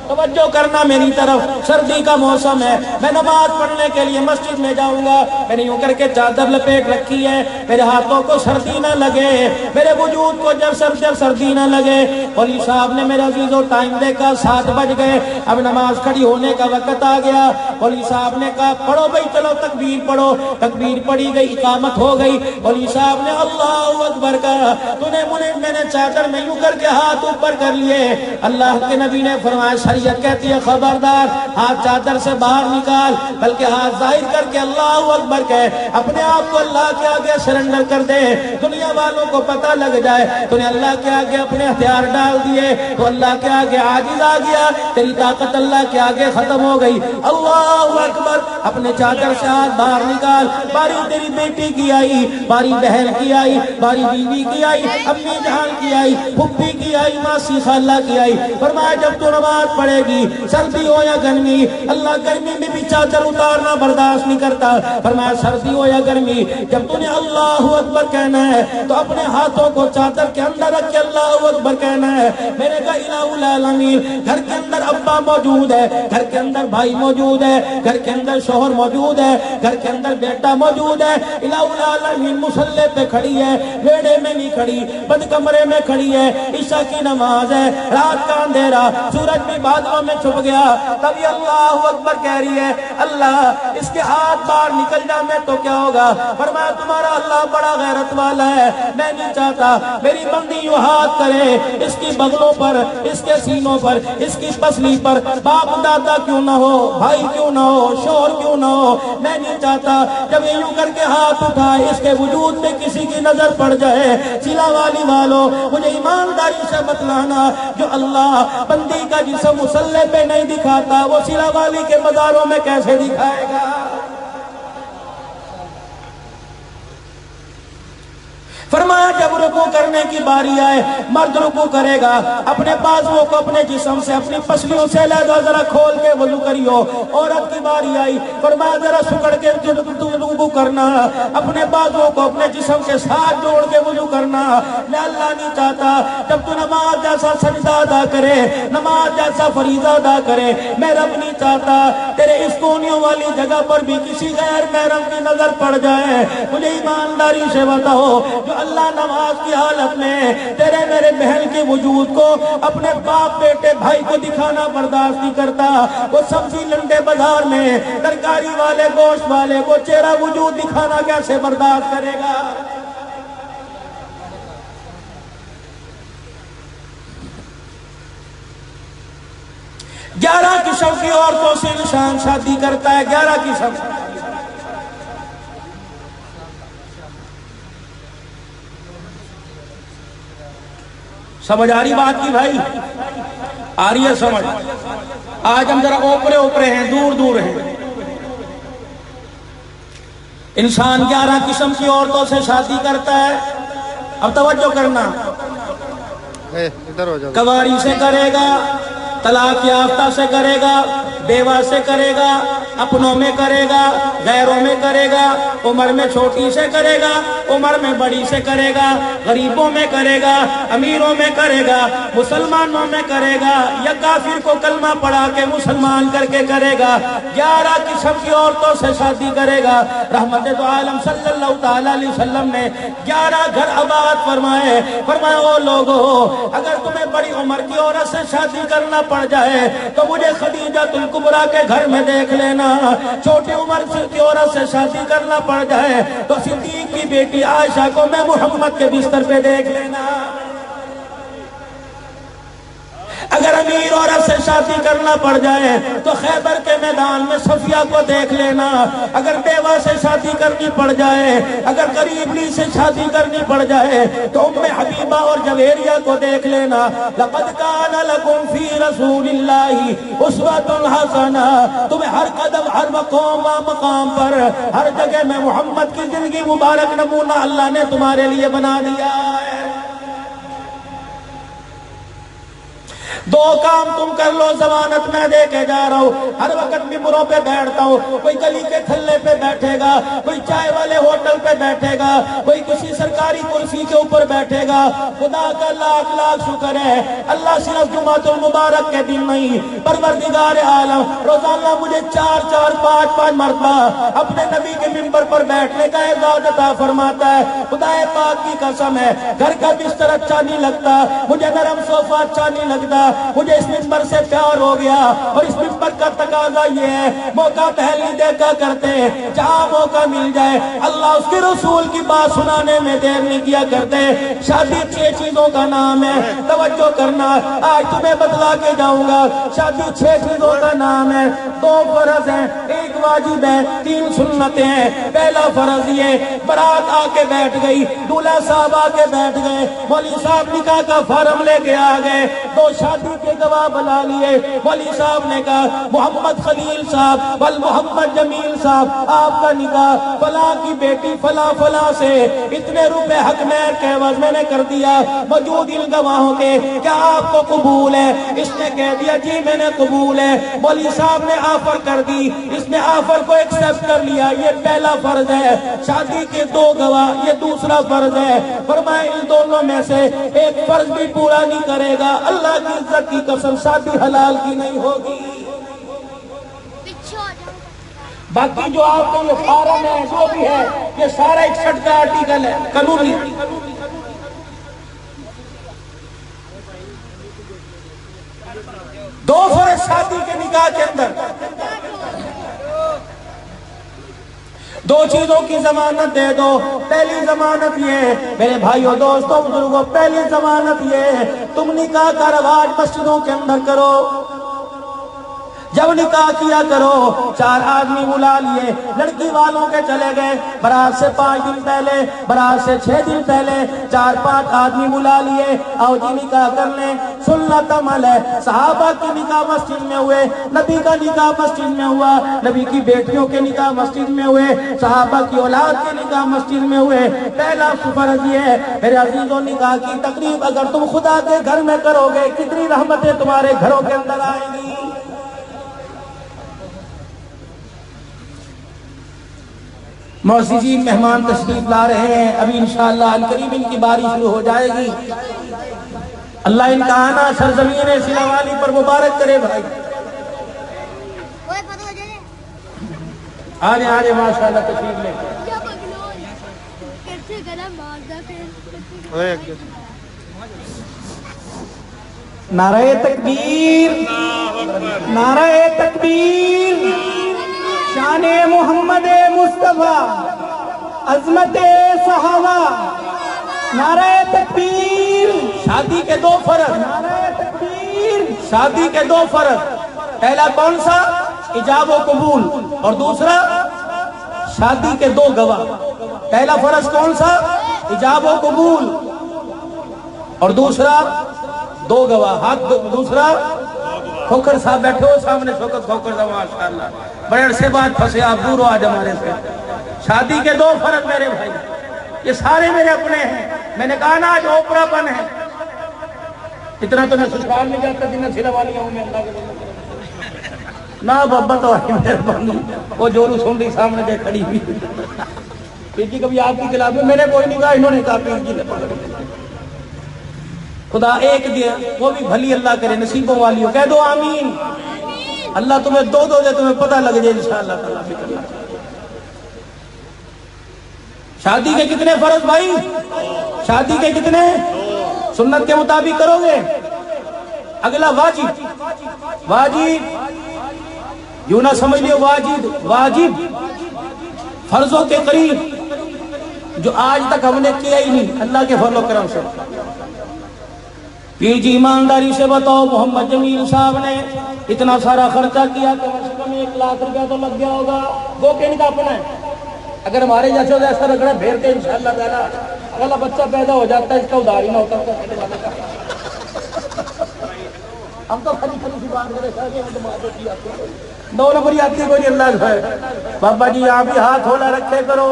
توجہ کرنا میری طرف، سردی کا موسم ہے، میں نماز پڑھنے کے لیے مسجد میں جاؤں گا، میں نے یوں کر کے چادر لپیٹ رکھی ہے، میرے ہاتھوں کو سردی نہ لگے، میرے وجود کو جب سردی نہ لگے۔ قاضی صاحب نے میرا عزیزو ٹائم دیکھا، 7 بج گئے، اب نماز کھڑی ہونے کا وقت آ گیا۔ قاضی صاحب نے کہا پڑھو بھائی چلو تکبیر پڑھو، تکبیر پڑھی گئی، اقامت ہو گئی۔ قاضی صاحب نے اللہ اکبر کہا، تو نے میں نے چادر میں یوں کر کے ہاتھ اوپر کر لیے، اللہ کے نبی نے فرمایا شریعت کہتی ہے خبردار ہاتھ چادر سے باہر نکال، بلکہ ہاتھ ظاہر کر کے اللہ اکبر کہے، اپنے آپ کو اللہ کے آگے سرنڈر کر دے، دنیا والوں کو پتہ لگ جائے تو نے اللہ کے آگے اپنے ہتھیار ڈال دیے تو اللہ کے آگے عاجز آ گیا، تیری طاقت اللہ کے آگے ختم ہو گئی۔ اللہ اکبر، اپنے چادر سے ہاتھ باہر نکال، باری تیری بیٹی کی آئی، باری بہن کی آئی، باری بیوی کی آئی، امی جان کی آئی، پھپھی کی آئی، ماسی خالہ کی آئی۔ فرمایا جب تو نماز پڑے گی، سردی ہو یا گرمی۔ اللہ گرمی میں بھی چادر اتارنا برداشت نہیں کرتا، فرمایا سردی ہو یا گرمی جب تو نے اللہ اکبر کہنا ہے تو اپنے ہاتھوں کو چادر کے اندر رکھ کے اللہ اکبر کہنا ہے۔ میرے کہا الہ العالمین، گھر کے اندر ابا موجود ہے، گھر کے اندر بھائی موجود ہے، گھر کے اندر شوہر موجود ہے، گھر کے اندر بیٹا موجود ہے، الہ العالمین مصلی پہ کھڑی ہے، ویڑے میں نہیں کھڑی، بند کمرے میں کھڑی ہے، عشاء کی نماز ہے، رات کا اندھیرا، سورج بھی بادلوں میں چھپ گیا، تبھی اللہ اکبر کہہ رہی ہے اللہ اس کے ہاتھ باہر نکل جا میں تو کیا ہوگا؟ فرمایا تمہارا اللہ بڑا غیرت والا ہے، میں نہیں چاہتا میری بندی یوں ہاتھ کرے اس کی بغلوں پر، اس کے سینوں پر، اس کی پسلی پر، باپ دادا کیوں نہ ہو، بھائی کیوں نہ ہو، شوہر کیوں نہ ہو، میں نہیں چاہتا جب یہ یوں کر کے ہاتھ اٹھائے اس کے وجود میں کسی کی نظر پڑ جائے۔ سلا والی والوں مجھے ایمانداری سے بتلانا، جو اللہ بندی کا جسم مصلی پہ نہیں دکھاتا وہ سلا والی کے مزاروں میں کیسے دکھائے گا؟ فرمایا جب رکوع کرنے کی باری آئے مرد رکوع کرے گا، اپنے بازوؤں کو اپنے جسم سے اپنی پسلیوں سے لہذا ذرا کھول کے وضو کریو۔ عورت کی باری آئی، فرمایا ذرا سکڑ کے رکوع کرنا، اپنے بازوؤں کو اپنے جسم کے ساتھ جوڑ کے وضو کرنا۔ میں اللہ نہیں چاہتا جب تو نماز جیسا سجدہ ادا کرے، نماز جیسا فریضہ ادا کرے، میں رب نہیں چاہتا تیرے اس کونیوں والی جگہ پر بھی کسی غیر محرم کی نظر پڑ جائے۔ مجھے ایمانداری سے بتاؤ جو اللہ نماز کی حالت میں تیرے میرے بہن کے وجود کو اپنے باپ بیٹے بھائی کو دکھانا برداشت نہیں کرتا، وہ سبزی لنڈے بازار میں ترکاری والے گوشت والے کو چہرہ وجود دکھانا کیسے برداشت کرے گا؟ گیارہ قسم کی عورتوں سے انسان شادی کرتا ہے، 11 قسم۔ سمجھ آ رہی بات کی بھائی؟ آ رہی ہے سمجھ؟ آج ہم ذرا اوپرے اوپرے ہیں، دور دور ہیں۔ انسان 11 قسم کی عورتوں سے شادی کرتا ہے۔ اب توجہ کرنا، کنواری سے کرے گا، طلاق یافتہ سے کرے گا، بیوہ سے کرے گا، اپنوں میں کرے گا، غیروں میں کرے گا، عمر میں چھوٹی سے کرے گا، عمر میں بڑی سے کرے گا، غریبوں میں کرے گا، امیروں میں کرے گا، مسلمانوں میں کرے گا، یا کافر کو کلمہ پڑھا کے مسلمان کر کے کرے گا۔ 11 قسم کی عورتوں سے شادی کرے گا۔ رحمت دو عالم صلی اللہ تعالیٰ علیہ وسلم نے 11 گھر آباد فرمائے۔ فرمایا او لوگو اگر تمہیں بڑی عمر کی عورت سے شادی کرنا پڑ جائے تو مجھے خدیجۃ الکبریٰ کے گھر میں دیکھ لینا، چھوٹی عمر کی عورت سے شادی کرنا پڑ جائے تو صدیق کی بیٹی عائشہ کو میں محمد کے بستر پہ دیکھ لینا، اگر امیر عورت سے شادی کرنا پڑ جائے تو خیبر کے میدان میں صفیہ کو دیکھ لینا، اگر بیوہ سے شادی کرنی پڑ جائے، اگر قریبی سے شادی کرنی پڑ جائے تو ام حبیبہ اور جویریہ کو دیکھ لینا۔ لقد کان لکم فی رسول اللہ اسوۃ حسنہ، تمہیں ہر قدم ہر مقام و مقام پر ہر جگہ میں محمد کی زندگی مبارک نمونہ اللہ نے تمہارے لیے بنا دیا ہے۔ 2 کام تم کر لو، ضمانت میں دے کے جا رہا ہوں۔ ہر وقت ممبروں پہ بیٹھتا ہوں، کوئی گلی کے تھلے پہ بیٹھے گا، کوئی چائے والے ہوٹل پہ بیٹھے گا، کوئی کسی سرکاری کرسی کے اوپر بیٹھے گا۔ خدا کا لاکھ لاکھ شکر ہے اللہ صرف جمعۃ المبارک کے دن نہیں، پروردگار عالم روزانہ مجھے 4 5 مرتبہ اپنے نبی کے ممبر پر بیٹھنے کا اعزاز عطا فرماتا ہے۔ خدا پاک کی قسم ہے گھر کا بستر اچھا نہیں لگتا، مجھے نرم صوفہ اچھا نہیں لگتا، مجھے اس ممبر سے پیار ہو گیا، اور اس ممبر کا تقاضا یہ ہے موقع پہل نہیں دیکھا کرتے، جہاں موقع مل جائے اللہ اس کے رسول کی بات سنانے میں دیر نہیں کیا کرتے۔ شادی 6 چیزوں کا نام ہے، توجہ کرنا، آج تمہیں بتلا کے جاؤں گا۔ شادی 6 چیزوں کا نام ہے، 2 فرض ہیں، 1 واجب ہے، 3 سنتیں ہیں۔ پہلا فرض یہ برات آ کے بیٹھ گئی، دولہا صاحب آ کے بیٹھ گئے، مولوی صاحب نکاح کا فارم لے کے آ گئے، 2 شادی شادی کے گواہ بنا لیے. مولوی صاحب نے کہا محمد خلیل صاحب بل محمد جمیل صاحب آپ کا نکاح فلاں کی بیٹی فلاں فلاں سے اتنے روپے حق مہر کے عوض میں نے کر دیا موجود ان گواہوں کے, کیا آپ کو قبول ہے؟ اس نے کہہ دیا جی میں نے قبول ہے. مولوی صاحب نے آفر کر دی, اس نے آفر کو ایکسپٹ کر لیا. یہ پہلا فرض ہے. شادی کے 2 گواہ, یہ دوسرا فرض ہے. فرمایا ان دونوں میں سے ایک فرض بھی پورا نہیں کرے گا, اللہ کی عزت کی قسم شادی حلال کی نہیں ہوگی. باقی جو آپ کو یہ فارم ہے جو بھی ہے یہ سارا 61 کا آرٹیکل ہے قانونی. 2 فرض شادی کے نکاح کے اندر. 2 چیزوں کی ضمانت دے دو. پہلی ضمانت یہ میرے بھائیوں دوستوں بزرگوں, پہلی ضمانت یہ تم نکاح کا رواج مسجدوں کے اندر کرو. جب نکاح کیا کرو 4 آدمی بلا لیے, لڑکی والوں کے چلے گئے برات سے 5 دن پہلے, برات سے 6 دن پہلے 4-5 آدمی بلا لیے, آؤ جی نکاح کر لیں. سنت عمل ہے. صحابہ کے نکاح مسجد میں ہوئے, نبی کا نکاح مسجد میں ہوا, نبی کی بیٹیوں کے نکاح مسجد میں ہوئے, صحابہ کی اولاد کے نکاح مسجد میں ہوئے. پہلا فرض یہ ہے میرے عزیزوں, نکاح کی تقریب اگر تم خدا کے گھر میں کرو گے کتنی رحمتیں تمہارے گھروں کے اندر آئیں گی. معززین مہمان تشریف لا رہے ہیں, ابھی انشاءاللہ القریب ان کی باری شروع ہو جائے گی. اللہ ان کا آنا سرزمین سلا والی پر مبارک کرے. بھائی آجے آجے ماشاءاللہ تشریف لے. نعرہ تکبیر, نعرہ تکبیر, شان محمد مصطفیٰ, عظمت صحابہ, نعرہ تکبیر. شادی کے 2 فرض, نعرہ تکبیر. شادی کے 2 فرض, پہلا کون سا؟ ایجاب و قبول, اور دوسرا شادی کے 2 گواہ. پہلا فرض کون سا؟ ایجاب و قبول, اور دوسرا 2 گواہ. ہاتھ دوسرا کھوکر صاحب بیٹھے ہو سامنے, شوکت کھوکر صاحب ماشاءاللہ بڑے عرصے بعد پھنسے, آپ دور ہو آج ہمارے سے. شادی کے 2 فرض میرے بھائی, یہ سارے میرے اپنے ہیں. میں نے کہا نا آج اوپرا پن ہے, اتنا تو میں سسرال میں جاتا دن سلا والی ہوں میں اللہ کے نا بابا تو مہربانی. وہ جورو سن رہی سامنے دے کھڑی ہوئی, پیر جی کبھی آپ کی خلاف میں نے کوئی نہیں کہا, انہوں نے کہا پیر جی نے پکڑ. خدا ایک دیا, وہ بھی بھلی اللہ کرے, نصیبوں والی ہو. کہہ دو آمین. اللہ تمہیں 2 دے, تمہیں پتہ لگ جائے انشاءاللہ تعالی. شادی کے کتنے فرض بھائی؟ شادی کے کتنے؟ سنت کے مطابق کرو گے. اگلا واجب. واجب یوں نہ سمجھ لیو واجب, واجب فرضوں کے قریب جو آج تک ہم نے کیا ہی نہیں اللہ کے فضل و کرم سے. پیر جی ایمانداری سے بتاؤ, محمد جمیل صاحب نے اتنا سارا خرچہ کیا کہ کم سے کم 1 لاکھ روپیہ تو لگ گیا ہوگا. وہ کن کا اپنا ہے. اگر ہمارے جیسے ایسا رگڑا پھیرتے انشاءاللہ تعالیٰ اگلا بچہ پیدا ہو جاتا ہے, اس کا ادھار ہی نہ ہوتا ہے. ہم تو خری سی بات کرے 2 نمبر آتی کوئی اللہ ہے. بابا جی آپ بھی ہاتھ کھولا رکھے کرو,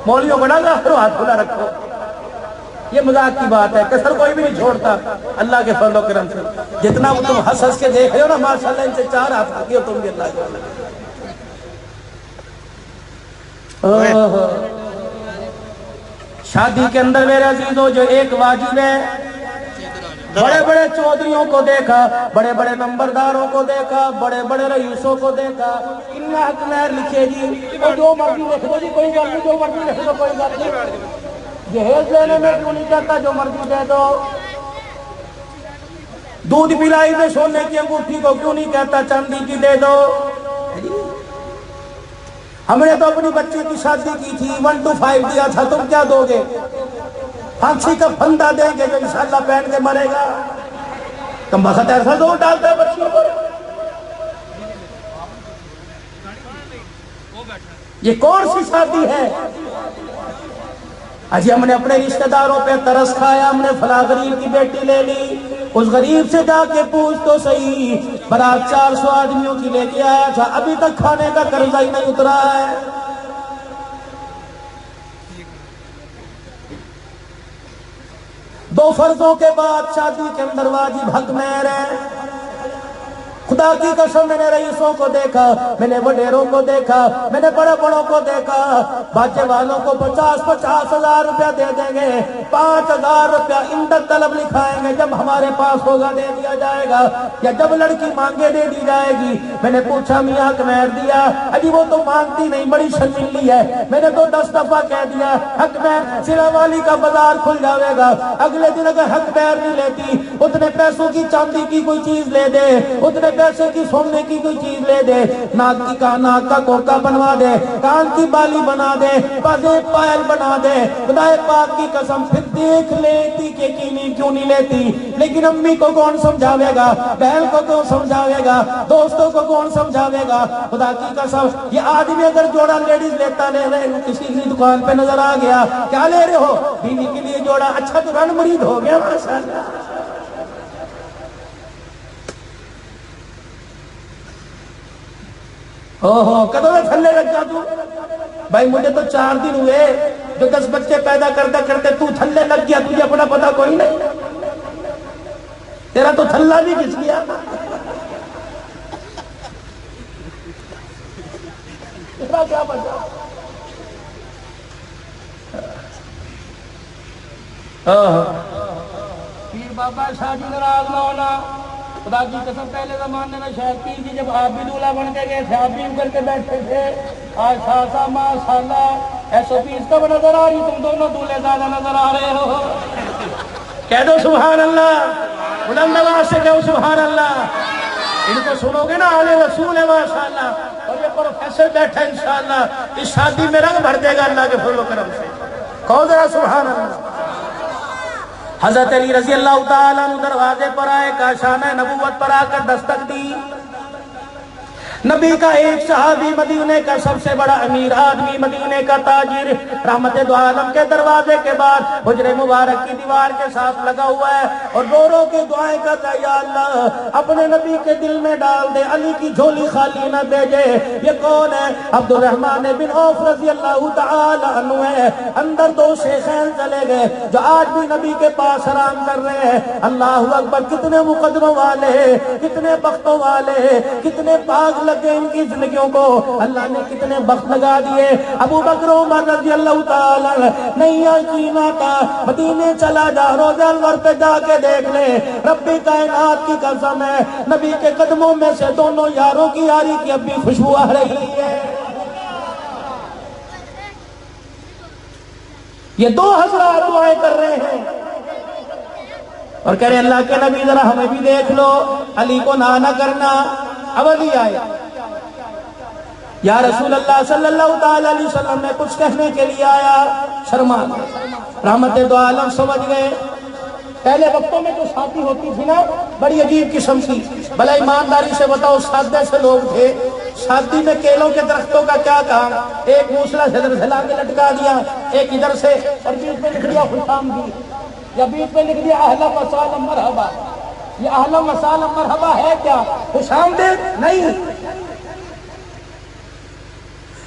مولویوں کو نہ کرو ہاتھ کھولا رکھو. یہ مذاق کی بات ہے, کسر کوئی بھی نہیں چھوڑتا اللہ کے فضل و کرم سے. جتنا تم ہنس ہنس کے دیکھ رہے ہو نا ماشاءاللہ ان سے 4 ہاتھ آتی ہو تم بھی اللہ کے فضل. شادی کے اندر میرے عزیزوں جو ایک واجب ہے, بڑے بڑے چودھریوں کو دیکھا, بڑے بڑے نمبرداروں کو دیکھا, بڑے بڑے رئیسوں کو دیکھا, انہیں حق مہر لکھے جی, جو مرضی لکھ دو جی, کوئی بات نہیں, جو مرضی لکھ دو کوئی بات نہیں. جہیز دینے میں کیوں نہیں کہتا جو مرضی دے دو. دودھ پلائی میں سونے کی انگوٹھی کو کیوں نہیں کہتا چاندی کی دے دو. ہم نے تو اپنی بچی کی شادی کی تھی 1 to 5 دیا تھا, تم کیا دو گے؟ پھانسی کا پھندا دیں گے جو انشاءاللہ پہن کے مرے گا. کم بخت ایسا زور ڈالتا ہے بچیوں پر. یہ کون سی شادی ہے؟ اجی ہم نے اپنے رشتہ داروں پہ ترس کھایا, ہم نے فلاں غریب کی بیٹی لے لی, اس غریب سے جا کے پوچھ تو صحیح، برات 400 آدمیوں کی لے کے آیا تھا، ابھی تک کھانے کا قرضہ ہی نہیں اترا ہے۔ دو فرضوں کے بعد شادی کے اندر واجب حق مہر ہے۔ خدا کی قسم میں نے رئیسوں کو دیکھا، میں نے وڈیروں کو دیکھا، میں نے بڑے بڑوں کو دیکھا، باچے والوں کو 50-50 ہزار روپیہ دے دیں گے، 5,000 روپیہ امداد طلب لکھائیں گے، جب ہمارے پاس ہوگا دے دیا جائے گا، یا جب لڑکی مانگے دے دی جائے گی۔ میں نے پوچھا میاں حق مہر دیا؟ اجی وہ تو مانگتی نہیں، بڑی شرمیلی ہے۔ میں نے تو 10 دفعہ کہہ دیا حق مہر، سلا والی کا بازار کھل جاوے گا، اگلے دن اگر حق مہر نہیں لیتی، اتنے پیسوں کی چاندی کی کوئی چیز لے دے، اتنے پیسے کی سونے کی کوئی چیز لے دے، ناک کا کوکا بنوا دے، کان کی بالی بنا دے، بازے پائل بنا دے، خدا پاک کی قسم پھر دیکھ لیتی کہ کیوں نہیں لیتی۔ لیکن امی کو کون سمجھاوے گا، بہن کو کون سمجھاوے گا، دوستوں کو کون سمجھاوے گا؟ خدا کی قسم یہ آدمی اگر جوڑا لیڈیز لیتا لے رہے، کسی کی دکان پہ نظر آ گیا، کیا لے رہے ہو؟ بیوی کے لیے جوڑا، اچھا تو رن مرید ہو گیا ماشاءاللہ۔ کدوں میں تھلے لگ جا تو بھائی، مجھے تو 4 دن ہوئے جو 10 بچے پیدا کرتے کرتے تو تھلے لگ گیا، تجھے اپنا پتا کوئی نہیں، تیرا تو تھلا بھی گھس گیا۔ کیا بچا؟ پیر بابا شادی ناراض نہ ہونا۔ خدا کی قسم پہلے زمانے میں شاید پیر جی جب آپ بھی دولہا بن کے گئے تھے، آپ بھی کر کے بیٹھے تھے، آج ساسا ماشاءاللہ SOPs کب نظر آ رہی؟ تم دونوں دولہے زیادہ نظر آ رہے ہو۔ کہہ دو سبحان اللہ، بلند آواز سے کہو سبحان اللہ۔ ان کو سنو گے نا، آل رسول ہے ماشاءاللہ، اور یہ پروفیسر بیٹھا انشاءاللہ اس شادی میں رنگ بھر دے گا اللہ کے فضل و کرم سے۔ کہو ذرا سبحان اللہ۔ حضرت علی رضی اللہ تعالیٰ عنہ دروازے پر آئے، کاشانہ نبوت پر آ کر دستک دی۔ نبی کا ایک صحابی، مدینے کا سب سے بڑا امیر آدمی، مدینے کا تاجر، رحمت دو عالم کے دروازے کے بعد حجرے مبارک کی دیوار کے ساتھ لگا ہوا ہے اور رو رو کے دعائیں کرتا ہے، یا اللہ اپنے نبی کے دل میں ڈال دے، علی کی جھولی خالی نہ بھیجے۔ یہ کون ہے؟ عبد الرحمن بن عوف رضی اللہ تعالی عنہ ہے۔ اندر 2 شیخین چلے گئے جو آج بھی نبی کے پاس آرام کر رہے ہیں۔ اللہ اکبر، کتنے مقدموں والے، کتنے بختوں والے، کتنے پاک لگے ان کی زندگیوں کو، اللہ نے کتنے بخت لگا دیے۔ ابو بکر عمر رضی اللہ تعالی نہیں یقین آتا، مدینے چلا جا، روضہ انور پہ جا کے دیکھ لے، رب کائنات کی قسم ہے نبی کے قدموں میں سے دونوں یاروں کی یاری کی اب بھی خوشبو آ رہی ہے۔ یہ 2 حضرات دعائیں کر رہے ہیں اور کہہ رہے اللہ کے نبی ذرا ہمیں بھی دیکھ لو، علی کو نہ کرنا۔ اب علی آئے، یا رسول اللہ صلی اللہ تعالی علیہ وسلم میں کچھ کہنے کے لیے آیا، شرما گئے۔ رحمت دو عالم سمجھ گئے، پہلے وقتوں میں جو شادی ہوتی تھی نا بڑی عجیب قسم کی، بھلا ایمانداری سے بتاؤ سادے سے لوگ تھے، شادی میں کیلوں کے درختوں کا کیا کام؟ ایک موسلا سے لا کے لٹکا دیا، ایک ادھر سے، اور بیچ میں لکھ دیا خوش آمدید، یا بیچ میں لکھ دیا اہلا وسہلا مرحبا۔ یہ اہلا وسہلا مرحبا ہے کیا؟ خوش آمدید نہیں۔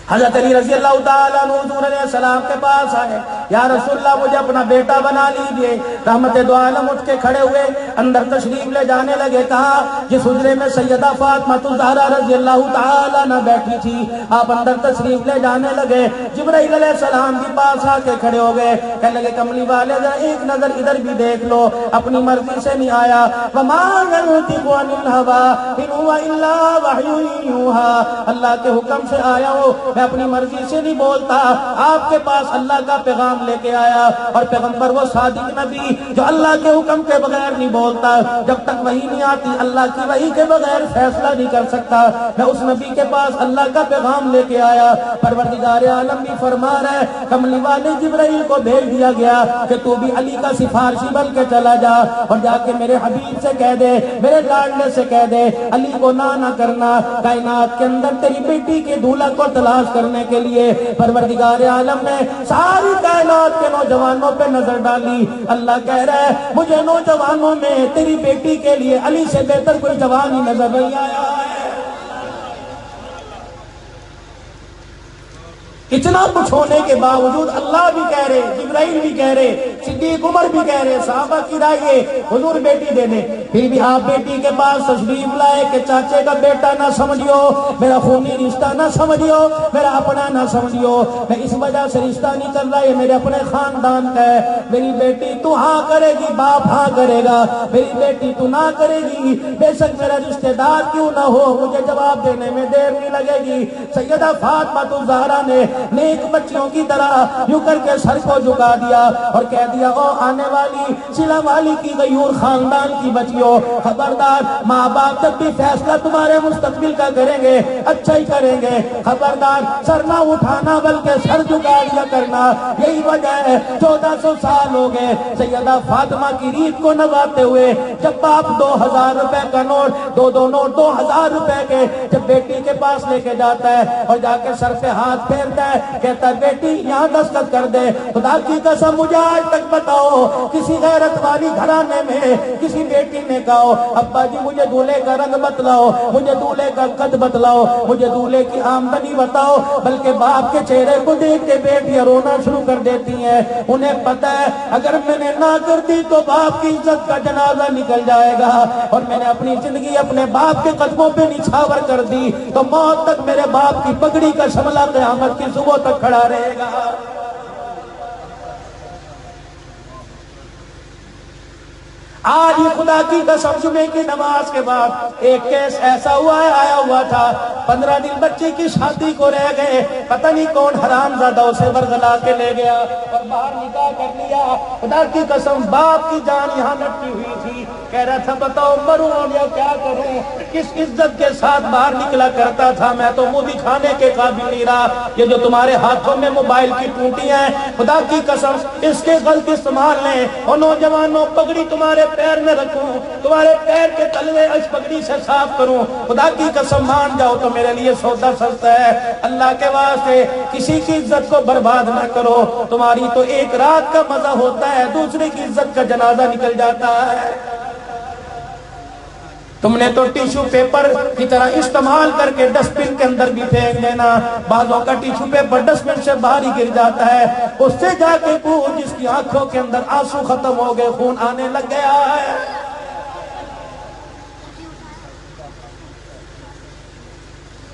حضرت علی رضی اللہ تعالیٰ عنہ حضور علیہ السلام کے پاس آئے، یا رسول اللہ مجھے اپنا بیٹا بنا لیجئے۔ رحمت دو عالم اٹھ کے کھڑے ہوئے، اندر تشریف لے جانے لگے۔ کہا جس حجرے میں سیدہ فاطمہ الزہرا رضی اللہ تعالیٰ عنہ بیٹھی تھی، آپ اندر تشریف لے جانے لگے۔ جبرائیل علیہ السلام بھی پاس آ کے کھڑے ہو گئے، کہنے لگے کملی والے ذرا ایک نظر ادھر بھی دیکھ لو، اپنی مرضی سے نہیں آیا۔ وَمَا يَنطِقُ عَنِ الْهَوَىٰ إِنْ هُوَ إِلَّا وَحْيٌ يُوحَىٰ، اللہ کے حکم سے آیا ہو، میں اپنی مرضی سے نہیں بولتا، آپ کے پاس اللہ کا پیغام لے کے آیا۔ اور پیغمبر وہ صادق نبی جو اللہ کے حکم کے بغیر نہیں بولتا، جب تک وحی نہیں آتی اللہ کی وحی کے بغیر فیصلہ نہیں کر سکتا۔ میں اس نبی کے پاس اللہ کا پیغام لے کے آیا۔ پروردگار عالم بھی فرما رہا ہے، کملی والے جبرائیل کو بھیج دیا گیا کہ تو بھی علی کا سفارشی بن کے چلا جا اور جا کے میرے حبیب سے کہہ دے، میرے لاڈلے سے کہہ دے علی کو نہ کرنا، کائنات کے اندر تیری بیٹی کے دولہا کو تلاش تلاش کرنے کے لیے پروردگار عالم نے ساری کائنات کے نوجوانوں پہ نظر ڈالی. اللہ کہہ رہا ہے مجھے نوجوانوں میں تیری بیٹی کے لیے علی سے بہتر کوئی جوان ہی نظر نہیں آیا ہے. اتنا کچھ ہونے کے باوجود اللہ بھی کہہ رہے, جبرائیل بھی کہہ رہے, صدیق عمر بھی کہہ رہے, صحابہ کی رائے حضور بیٹی دے دیں. پھر بھی آپ بیٹی کے پاس تشریف لائے کہ چاچے کا بیٹا نہ سمجھیو, میرا خونی رشتہ نہ سمجھیو, میرا اپنا نہ سمجھیو, میں اس وجہ سے رشتہ نہیں کر رہا, یہ میرے اپنے خاندان کا ہے. میری بیٹی تو ہاں کرے گی, باپ ہاں کرے گا, میری بیٹی تو نہ کرے گی, بے شک میرا رشتہ دار کیوں نہ ہو, مجھے جواب دینے میں دیر نہیں لگے گی. سیدہ فاطمہ الزہرا نے نیک بچیوں کی طرح یوں کر کے سر کو جھکا دیا اور کہہ دیا او آنے والی سلا والی کی غیور خاندان کی بچیوں, خبردار ماں باپ جب بھی فیصلہ تمہارے مستقبل کا کریں گے اچھا ہی کریں گے, خبردار سر نہ اٹھانا بلکہ سر جھکا دیا کرنا. یہی وجہ ہے 1400 سال ہو گئے سیدہ فاطمہ کی ریت کو نبھاتے ہوئے. جب باپ 2000 روپے کا نوٹ, دو نوٹ 2000 روپے کے جب بیٹی کے پاس لے کے جاتا ہے اور جا کے سر پہ ہاتھ پھیرتا ہے, کہتا ہے بیٹی یہاں دستخط کر دے. خدا کی قسم مجھے آج تک بتاؤ کسی غیرت والی گھرانے میں کسی بیٹی نے کہا ابا جی مجھے دولہے کا رنگ بتلاؤ, مجھے دولہے کا قد بتلاؤ, مجھے دولہے کی آمدنی بتاؤ, بلکہ باپ کے چہرے کو دیکھ کے بیٹیاں رونا شروع کر دیتی ہیں. انہیں پتہ ہے اگر میں نے نہ کر دی تو باپ کی عزت کا جنازہ نکل جائے گا, اور میں نے اپنی زندگی اپنے باپ کے قدموں پہ نچھاور کر دی تو موت تک میرے باپ کی پگڑی کا شملہ قیامت کی صبح تک کھڑا رہے گا. آج یہ خدا کی قسم جمعے کی نماز کے بعد ایک کیس ایسا ہوا ہے, آیا ہوا تھا 15 دن بچے کی شادی کو رہ گئے, پتہ نہیں کون حرام زادہ اسے ورغلا کے لے گیا اور باہر نکاح کر لیا. خدا کی قسم باپ کی جان یہاں لٹکی ہوئی تھی, کہہ رہا تھا بتاؤ مروں یا کیا کروں, کس عزت کے ساتھ باہر نکلا کرتا تھا, میں تو منہ دکھانے کے قابل نہیں رہا. یہ جو تمہارے ہاتھوں میں موبائل کی ٹوٹیاں ہیں خدا کی قسم اس کے غلط استعمال لیں, اور نوجوانوں پگڑی تمہارے پیر میں رکھوں, تمہارے پیر کے تلوے اس پگڑی سے صاف کروں. خدا کی قسم مان جاؤ تو میرے لیے سودا سستا ہے. اللہ کے واسطے کسی کی عزت کو برباد نہ کرو, تمہاری تو ایک رات کا مزہ ہوتا ہے, دوسرے کی عزت کا جنازہ نکل جاتا ہے. تم نے تو ٹیشو پیپر کی طرح استعمال کر کے ڈسٹ بن کے اندر بھی پھینک دینا. بعضوں کا ٹیشو پیپر ڈسٹ بن سے باہر ہی گر جاتا ہے, اس سے جا کے پوچھ جس کی آنکھوں کے اندر آنسو ختم ہو گئے, خون آنے لگ گیا ہے.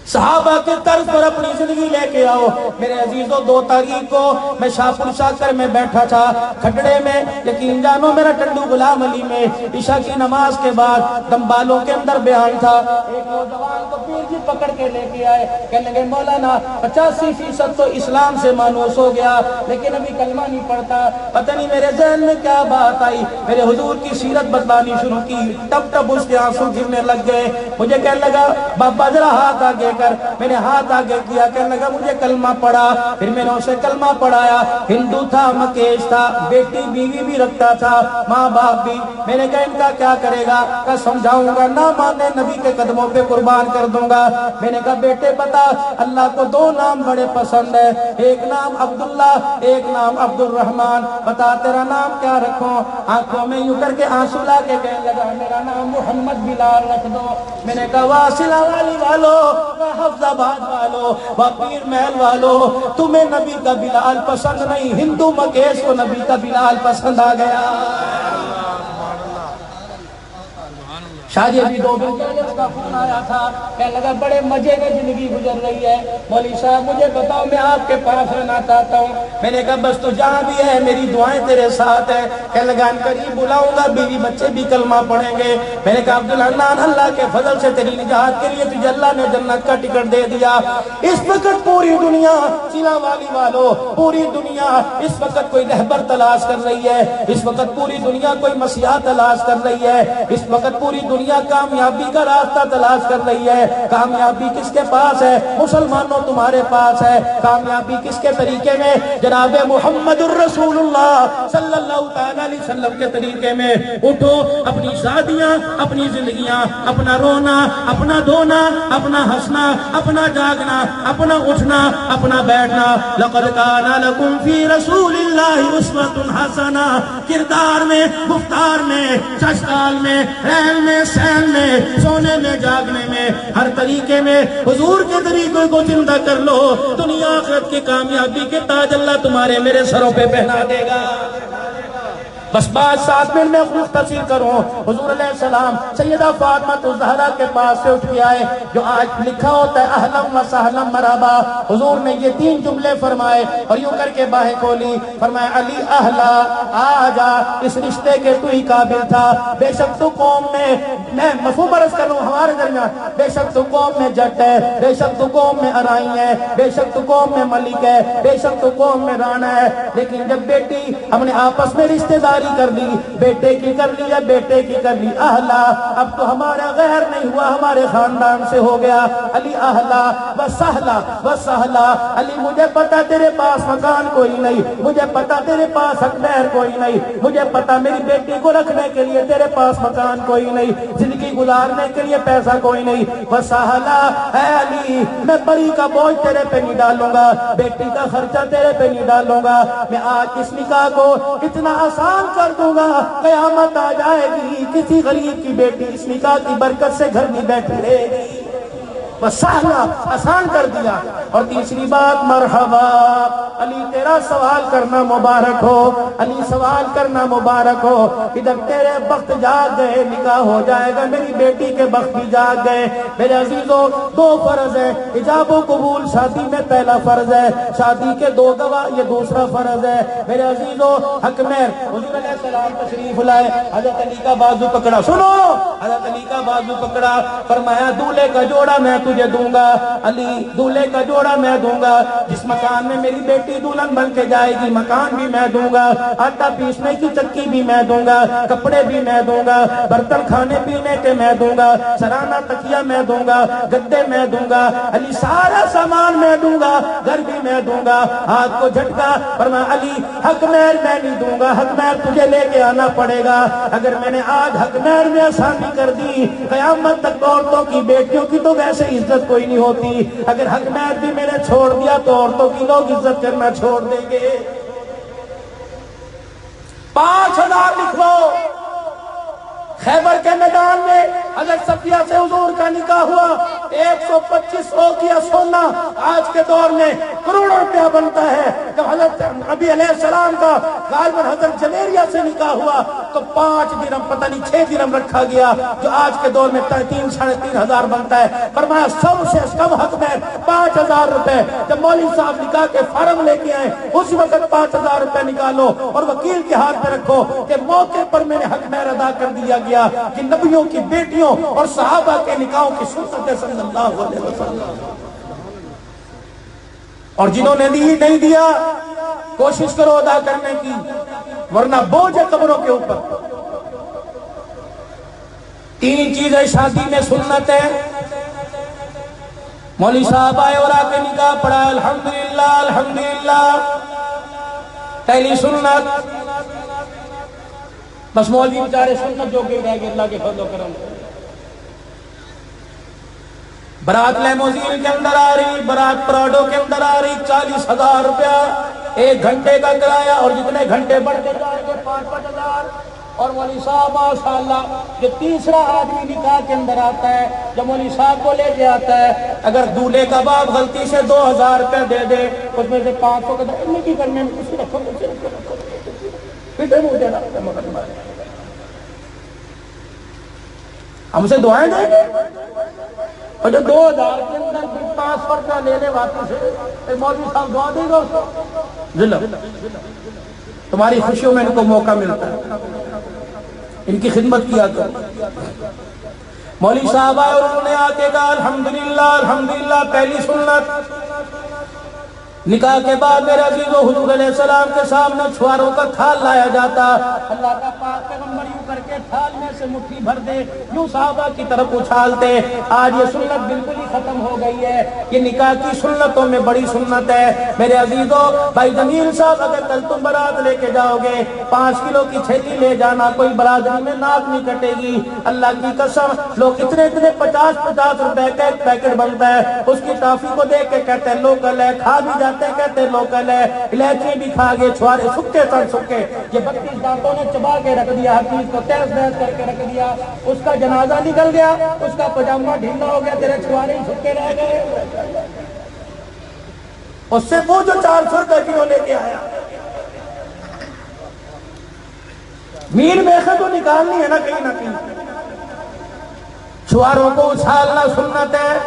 صحابہ کے طرز پر اپنی زندگی لے کے آؤ. میرے عزیزوں 2 تاریخ کو میں شاپور شاکر میں بیٹھا تھا کھٹڑے میں, یقین جانو میرا ٹنڈو غلام علی میں عشاء کی نماز کے بعد دمبالوں کے اندر بیان تھا. ایک نوجوان کو پیر جی پکڑ کے لے کے آئے, کہنے لگے مولانا 85% تو اسلام سے مانوس ہو گیا لیکن ابھی کلمہ نہیں پڑھتا. پتہ نہیں میرے ذہن میں کیا بات آئی, میرے حضور کی سیرت بتلانی شروع کی, ٹپ ٹپ اس کے آنسو گرنے لگ گئے. مجھے کہنے لگا بابا ذرا ہاتھ آگے کر, میں نے ہاتھ آگے کیا, کہنے لگا مجھے کلمہ پڑھا. پھر میں نے اسے کلمہ پڑھایا. ہندو تھا, مکیش تھا, بیٹی بیوی بھی رکھتا تھا, ماں باپ بھی. میں نے کہا ان کا کیا کرے گا, کہ سمجھاؤں گا, نہ مانے نبی کے قدموں پہ قربان کر دوں گا. میں نے کہا بیٹے بتا, اللہ کو 2 نام بڑے پسند ہے, ایک نام عبداللہ, ایک نام عبد الرحمن, بتا تیرا نام کیا رکھوں. آنکھوں میں یوں کر کے آنسو لا کے کہنے لگا میرا نام محمد بلال رکھ دو. میں نے کہا واصلہ والی والو, حفظ آباد والو, پیر محل والو, تمہیں نبی کا بلال پسند نہیں, ہندو مکیش کو نبی کا بلال پسند آ گیا. شاہ بھی 2 دن پہلے اس کا فون آیا تھا, کہنے لگا بڑے مزے میں زندگی گزر رہی ہے, مولوی صاحب مجھے بتاؤ میں آپ کے پاس رہنا چاہتا ہوں. میں نے کہا بس تو جہاں بھی ہے میری دعائیں تیرے ساتھ ہیں. کہنے لگا ان قریب بلاؤں گا, بیوی بچے بھی کلمہ پڑھیں گے. میں نے کہا عبدالحنان اللہ کے فضل سے تیری نجات کے لیے تجھے اللہ نے جنت کا ٹکٹ دے دیا. اس وقت پوری دنیا, سینا والی والو, پوری دنیا اس وقت کوئی رہبر تلاش کر رہی ہے, اس وقت پوری دنیا کوئی مسیحا تلاش کر رہی ہے, اس وقت پوری دنیا دنیا کامیابی کا راستہ تلاش کر رہی ہے، کامیابی کس کے پاس ہے؟ مسلمانوں تمہارے پاس ہے۔ کامیابی کس کے طریقے میں؟ جناب محمد الرسول اللہ صلی اللہ علیہ وسلم کے طریقے میں۔ اٹھو، اپنی شادیاں، اپنی زندگیاں، اپنا رونا، اپنا دھونا، اپنا ہنسنا، اپنا جاگنا، اپنا اٹھنا، اپنا بیٹھنا۔ لقد کان لکم فی رسول اللہ اسوۃ حسنہ، کردار میں، گفتار میں، چشکال میں، رہن میں، سہن میں، سونے میں، جاگنے میں، ہر طریقے میں حضور کے طریقے کو زندہ کر لو، دنیا آخرت کی کامیابی کے تاج اللہ تمہارے میرے سروں پہ پہنا دے گا۔ بس بات 7 منٹ میں مختصر کروں۔ حضور علیہ السلام سیدہ فاطمہ الزہرا کے پاس سے اٹھ کے آئے، جو آج لکھا ہوتا ہے اہلم و سہلم مرحبا۔ حضور نے یہ 3 جملے فرمائے اور یوں کر کے باہیں کھولی، فرمایا علی اہلا، آ جا، اس رشتے کے تو ہی قابل تھا۔ بے شک تو قوم میں مفہوم عرض کر رہا ہوں ہمارے درمیان، بے شک تو قوم میں جٹ ہے، بے شک تو قوم میں ارائی ہے، بے شک تو قوم میں ملک ہے، بے شک تو قوم میں رانا ہے، لیکن جب بیٹی ہم نے آپس میں رشتہ داری کر لی، بیٹے کی کر لی یا بیٹے کی کر لی، اہلا، اب تو ہمارا غیر نہیں ہوا، ہمارے خاندان سے ہو گیا۔ علی اہلا و سہلا و سہلا، علی مجھے پتا تیرے پاس مکان کوئی نہیں، مجھے پتا تیرے پاس حق مہر کوئی نہیں، مجھے پتا میری بیٹی کو رکھنے کے لیے تیرے پاس مکان کوئی نہیں، زندگی گزارنے کے لیے پیسہ کوئی نہیں، و سہلا، اے علی میں بری کا بوجھ تیرے پہ نہیں ڈالوں گا، بیٹی کا خرچہ تیرے پہ نہیں ڈالوں گا، میں آج اس نکاح کو اتنا آسان کر دوں گا، قیامت آ جائے گی کسی غریب کی بیٹی اس نکاح کی برکت سے گھر نہیں بیٹھ رہے گی۔ بس سہلا، آسان کر دیا۔ اور تیسری بات، مرحبا، علی تیرا سوال کرنا مبارک ہو، علی سوال کرنا مبارک ہو، ادھر تیرے بخت جاگ گئے، نکاح ہو جائے گا، میری بیٹی کے بخت بھی جاگ گئے۔ میرے عزیزوں 2 فرض ہیں، ایجاب و قبول شادی میں پہلا فرض ہے، شادی کے 2 گواہ یہ دوسرا فرض ہے۔ میرے عزیزوں حق مہر، حضور علیہ السلام تشریف لائے، حضرت علی کا بازو پکڑا، سنو، حضرت علی کا بازو پکڑا، فرمایا دولہے کا جوڑا میں تجھے دوں گا، علی دولہے کا جوڑا میں دوں گا، جس مکان میں میری بیٹی دلہن بن کے جائے گی مکان بھی میں دوں گا، آٹا پیسنے کی چکی بھی میں دوں گا، کپڑے بھی میں دوں گا، برتن کھانے پینے کے میں دوں گا، سرانہ تکیہ میں دوں گا، گدے میں دوں گا، علی سارا سامان میں دوں گا، گھر بھی میں دوں گا۔ ہاتھ کو جھٹکا، فرمایا علی حق مہر میں نہیں دوں گا، حق مہر تجھے لے کے آنا پڑے گا۔ اگر میں نے آج حق مہر میں آسانی کر دی، قیامت تک عورتوں کی بیٹیوں کی تو ویسے عزت کوئی نہیں ہوتی، اگر حق مہر بھی میں نے چھوڑ دیا تو عورتوں کی لوگ عزت کرنا چھوڑ دیں گے۔ 5000 لکھ لو۔ خیبر کے میدان میں حضرت صفیہ سے حضور کا نکاح ہوا، 125 اوقیہ سونا آج کے دور میں کروڑوں روپیہ بنتا ہے۔ جب حضرت نبی علیہ السلام کا غالباً حضرت جویریہ سے نکاح ہوا تو 5 درہم، پتہ نہیں 6 درہم رکھا گیا، جو آج کے دور میں 3 ساڑھے 3 ہزار بنتا ہے۔ فرمایا سب سے کم حق مہر 5000 روپے۔ جب مولوی صاحب نکاح کے فارم لے کے آئے اس وقت 5000 روپے نکالو اور وکیل کے ہاتھ میں رکھو کہ موقع پر میں نے حق مہر ادا کر دیا گیا کہ نبیوں کی بیٹیوں اور صحابہ کے نکاحوں کی سنت ہے صلی اللہ علیہ وسلم۔ اور جنہوں نے نہیں دیا کوشش کرو ادا کرنے کی، ورنہ بوجھ ہے قبروں کے اوپر۔ 3 چیزیں شادی میں سنت ہے۔ مولوی صاحب آئے اور آ کے نکاح پڑھا، الحمدللہ الحمدللہ، پہلی سنت۔ بس مولوی بیچارے سنت جو کہ رہ گئے اللہ کے فضل و کرم۔ برات لیموزین کے اندر آ رہی، برات پراڈو کے اندر آ رہی، 40,000 روپیہ 1 گھنٹے کا کرایہ، اور جتنے گھنٹے بڑھتے جائیں گے 5-5 ہزار۔ اور مولوی صاحب ماشاءاللہ جو تیسرا آدمی نکاح کے اندر آتا ہے، جب مولوی صاحب کو لے کے آتا ہے، اگر دولہے کا باپ غلطی سے 2000 روپے دے دے، اس میں سے 500 کا انہیں کی کرنے میں کسی رکھو ہم سے دعائیں دیں گے، اور جو 2000 کے اندر ٹرانسفر کا لے لے واپس ہے، مولوی صاحب دعا دے گا اس کو، ظلم۔ تمہاری خوشیوں میں ان کو موقع ملتا ہے، ان کی خدمت کیا کرو۔ مولوی صاحب آئے اور انہوں نے آ کے کہا الحمدللہ الحمدللہ، پہلی سنت۔ نکاح کے بعد میرے عزیزو حضور علیہ السلام کے سامنے چھواروں کا تھال لایا جاتا، اللہ کا پاک پیغمبر یوں کر کے تھال میں سے مٹھی بھر دے، یوں صحابہ کی طرف اچھالتے۔ آج یہ سنت بالکل ہی ختم ہو گئی ہے۔ یہ نکاح کی سنتوں میں بڑی سنت ہے میرے عزیزو۔ بھائی جمیل صاحب اگر کل تم بارات لے کے جاؤ گے 5 کلو کی چھیلی لے جانا، کوئی برادری میں ناک نہیں کٹے گی۔ اللہ کی قسم لوگ اتنے 50 روپے کا ایک پیکٹ بنتا ہے، اس کی ٹافی کو دیکھ کے کہتے ہیں لوکل ہے، کھا بھی جاتے ہیں کہتے ہیں لوکل ہے، الائچی بھی کھا گئے، چھوارے سکے سر سکے، یہ 32 دانتوں نے چبا کے رکھ دیا، ہر چیز کو تہس بہس کر کے رکھ دیا، اس کا جنازہ نکل گیا، اس کا پجامہ ڈھیلا ہو گیا، تیرے چھوارے ہی سکے رہ گئے۔ اس سے وہ جو 400 روپے کلو لے کے آیا، میر میخے تو نکالنی ہے نا کہیں نہ کہیں۔ چھواروں کو اچھالنا سنت ہے۔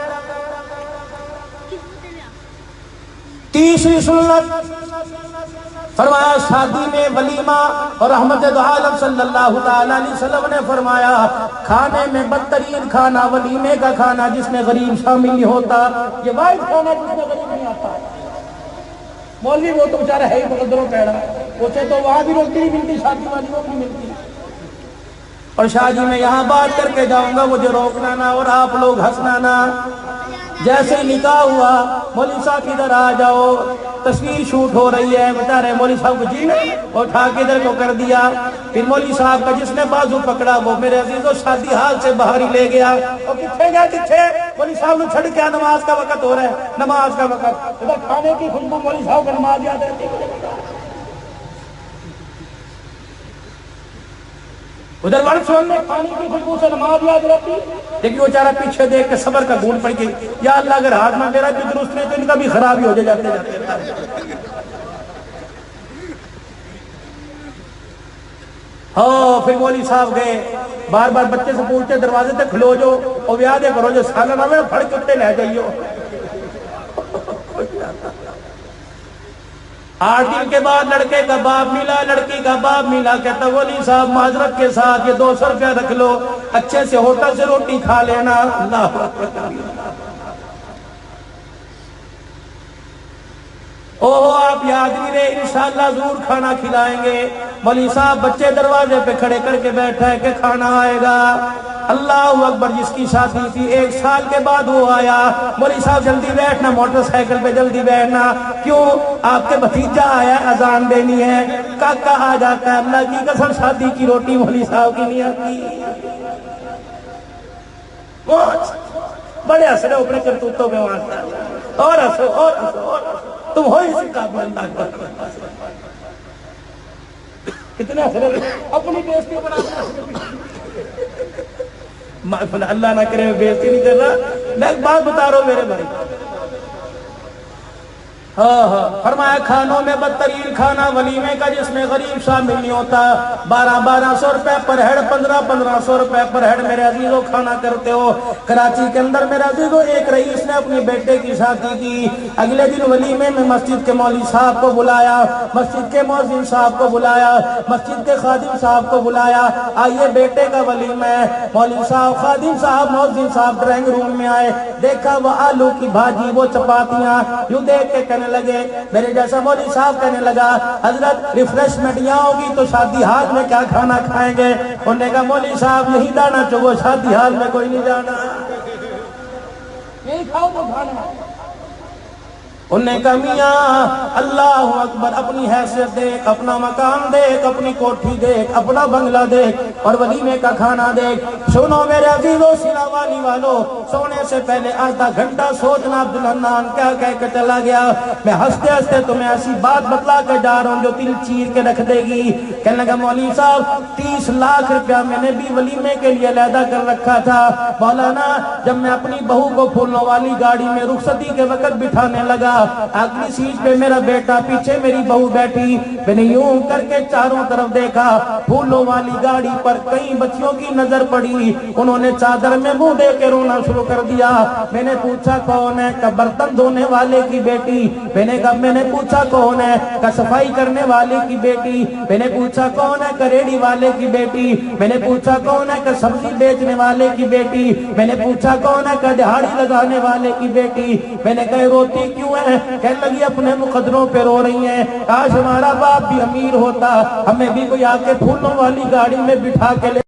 تیسری سنت فرمایا شادی میں ولیمہ، اور رحمت دو عالم صلی اللہ تعالیٰ علیہ وسلم نے فرمایا کھانے میں بدترین کھانا ولیمے کا کھانا جس میں غریب شامل نہیں ہوتا۔ یہ واحد کھانا جس میں غریب نہیں آتا۔ مولوی وہ تو بیچارہ ہے ہی مقدروں پیڑا، اسے تو وہاں بھی روٹی نہیں ملتی، شادی والی وہ نہیں ملتی۔ اور شادی میں یہاں بات کر کے جاؤں گا، مجھے روکنا نہ اور آپ لوگ ہنسنا نہ۔ جیسے نکاح ہوا مولوی صاحب ادھر آ جاؤ، تصویر شوٹ ہو رہی ہے، بتا رہے مولوی صاحب کو جی اٹھا کے ادھر کو کر دیا، پھر مولوی صاحب کا جس نے بازو پکڑا وہ میرے عزیزو شادی حال سے باہر ہی لے گیا۔ اور کتنے گیا کتنے مولوی صاحب نے چھڑ کیا، نماز کا وقت ہو رہا ہے، نماز کا وقت، ادھر کھانے کی خوشبو مولوی صاحب کو نماز یاد رہتی ہے، ادھر ورشوں میں کھانے کی خوشبو سے نماز یاد رہتی، لیکن وہ چارہ پیچھے دیکھ کے صبر کا گھونٹ پڑ گئی، یا اللہ اگر ہاتھ میں میرا بھی درست نہیں تو ان کا بھی خراب ہی ہو جاتے جاتے۔ ہاں پھر مولوی صاحب گئے، بار بار بچے سے پوچھتے دروازے تک کھلو جو، اور ویادے کرو جو سالہ نہ پھڑ کتے لے جائیو۔ 8 دن کے بعد لڑکے کا باپ ملا، لڑکی کا باپ ملا، کہتا مولوی صاحب معذرت کے ساتھ یہ 200 روپیہ رکھ لو، اچھے سے ہوٹل سے روٹی کھا لینا۔ اللہ اوہ آپ یاد نہیں رہے، انشاءاللہ ضرور کھانا کھلائیں گے۔ مولوی صاحب بچے دروازے پہ کھڑے کر کے بیٹھا ہے کہ کھانا آئے گا۔ اللہ اکبر، جس کی شادی تھی 1 سال کے بعد وہ آیا، مولوی صاحب جلدی بیٹھنا، موٹر سائیکل پہ جلدی بیٹھنا، کیوں آپ کے بھتیجا آیا ہے اذان دینی ہے۔ کاکا آ جاتا ہے، اللہ کی قسم شادی کی روٹی مولوی صاحب کی نہیں آتی۔ بڑے ہنسرے اپنے کرتوتوں میں وہاں، اور ہنسو اور ہنسو اور ہنسو، تم ہو اسی قابل اللہ کا۔ کتنے ہنسرے اپنی بےزتی بنا، اللہ نہ کرے میں بےزتی نہیں کر رہا، میں ایک بات بتا رہا ہوں میرے بھائی۔ فرمایا کھانوں میں بدترین کھانا ولیمے کا جس میں غریب شامل نہیں ہوتا۔ 1200 روپے پر ہیڈ، 1500 روپے پر ہیڈ میرے عزیزو کھانا کرتے ہو۔ کراچی کے اندر میرے عزیزو ایک رئیس نے اپنی بیٹے کی شادی کی، اگلے دن ولیمے میں مسجد کے مولوی صاحب کو بلایا، مسجد کے مؤذن صاحب کو بلایا، مسجد کے خادم صاحب کو بلایا، آئیے بیٹے کا ولیمہ ہے۔ مولوی صاحب، خادم صاحب، مؤذن صاحب ڈرائنگ روم میں آئے، دیکھا وہ آلو کی بھاجی، وہ چپاتیاں، یوں دیکھ کے کہنے لگے، میرے جیسا مولوی صاحب کہنے لگا حضرت ریفریشمنٹ یہاں ہوگی تو شادی حال میں کیا کھانا کھائیں گے؟ انہوں نے کہا مولوی صاحب یہی جانا چاہو، شادی حال میں کوئی نہیں جانا، یہی کھاؤ تو کھانا۔ انہوں نے کہا میاں اللہ اکبر، اپنی حیثیت دیکھ، اپنا مکان دیکھ، اپنی کوٹھی دیکھ، اپنا بنگلہ دیکھ، اور ولیمے کا کھانا دیکھ۔ سنو میرے عزیزو، سینا والی والو، سونے سے پہلے آدھا گھنٹہ سوچنا عبدالحنان کیا کہہ کے چلا گیا۔ میں ہنستے ہنستے تمہیں ایسی بات بتلا کے جا رہا ہوں جو دل چیر کے رکھ دے گی۔ کہنے لگا مولوی صاحب 30 لاکھ روپیہ میں نے بھی ولیمے کے لیے علیحدہ کر رکھا تھا۔ مولانا جب میں اپنی بہو کو پھولوں والی گاڑی میں رخصتی کے وقت بٹھانے لگا، اگلی سیٹ پہ میرا بیٹا، پیچھے میری بہو بیٹھی، میں نے یوں کر کے چاروں طرف دیکھا، پھولوں والی گاڑی پر کئی بچیوں کی نظر پڑی، انہوں نے چادر میں منہ دے کے رونا شروع کر دیا۔ میں نے پوچھا کون ہے؟ کہ برتن دھونے والے کی بیٹی۔ میں نے پوچھا کون ہے؟ کہ صفائی کرنے والے کی بیٹی۔ میں نے پوچھا کون ہے؟ کہ ریڑھی والے کی بیٹی۔ میں نے پوچھا کون ہے؟ کہ سبزی بیچنے والے کی بیٹی۔ میں نے پوچھا کون ہے؟ کہ دہاڑی لگانے والے کی بیٹی۔ میں نے کہا روتی کیوں ہے؟ کہنے لگی اپنے مقدروں پہ رو رہی ہیں، کاش ہمارا باپ بھی امیر ہوتا، ہمیں بھی کوئی آ کے پھولوں والی گاڑی میں بٹھا کے لے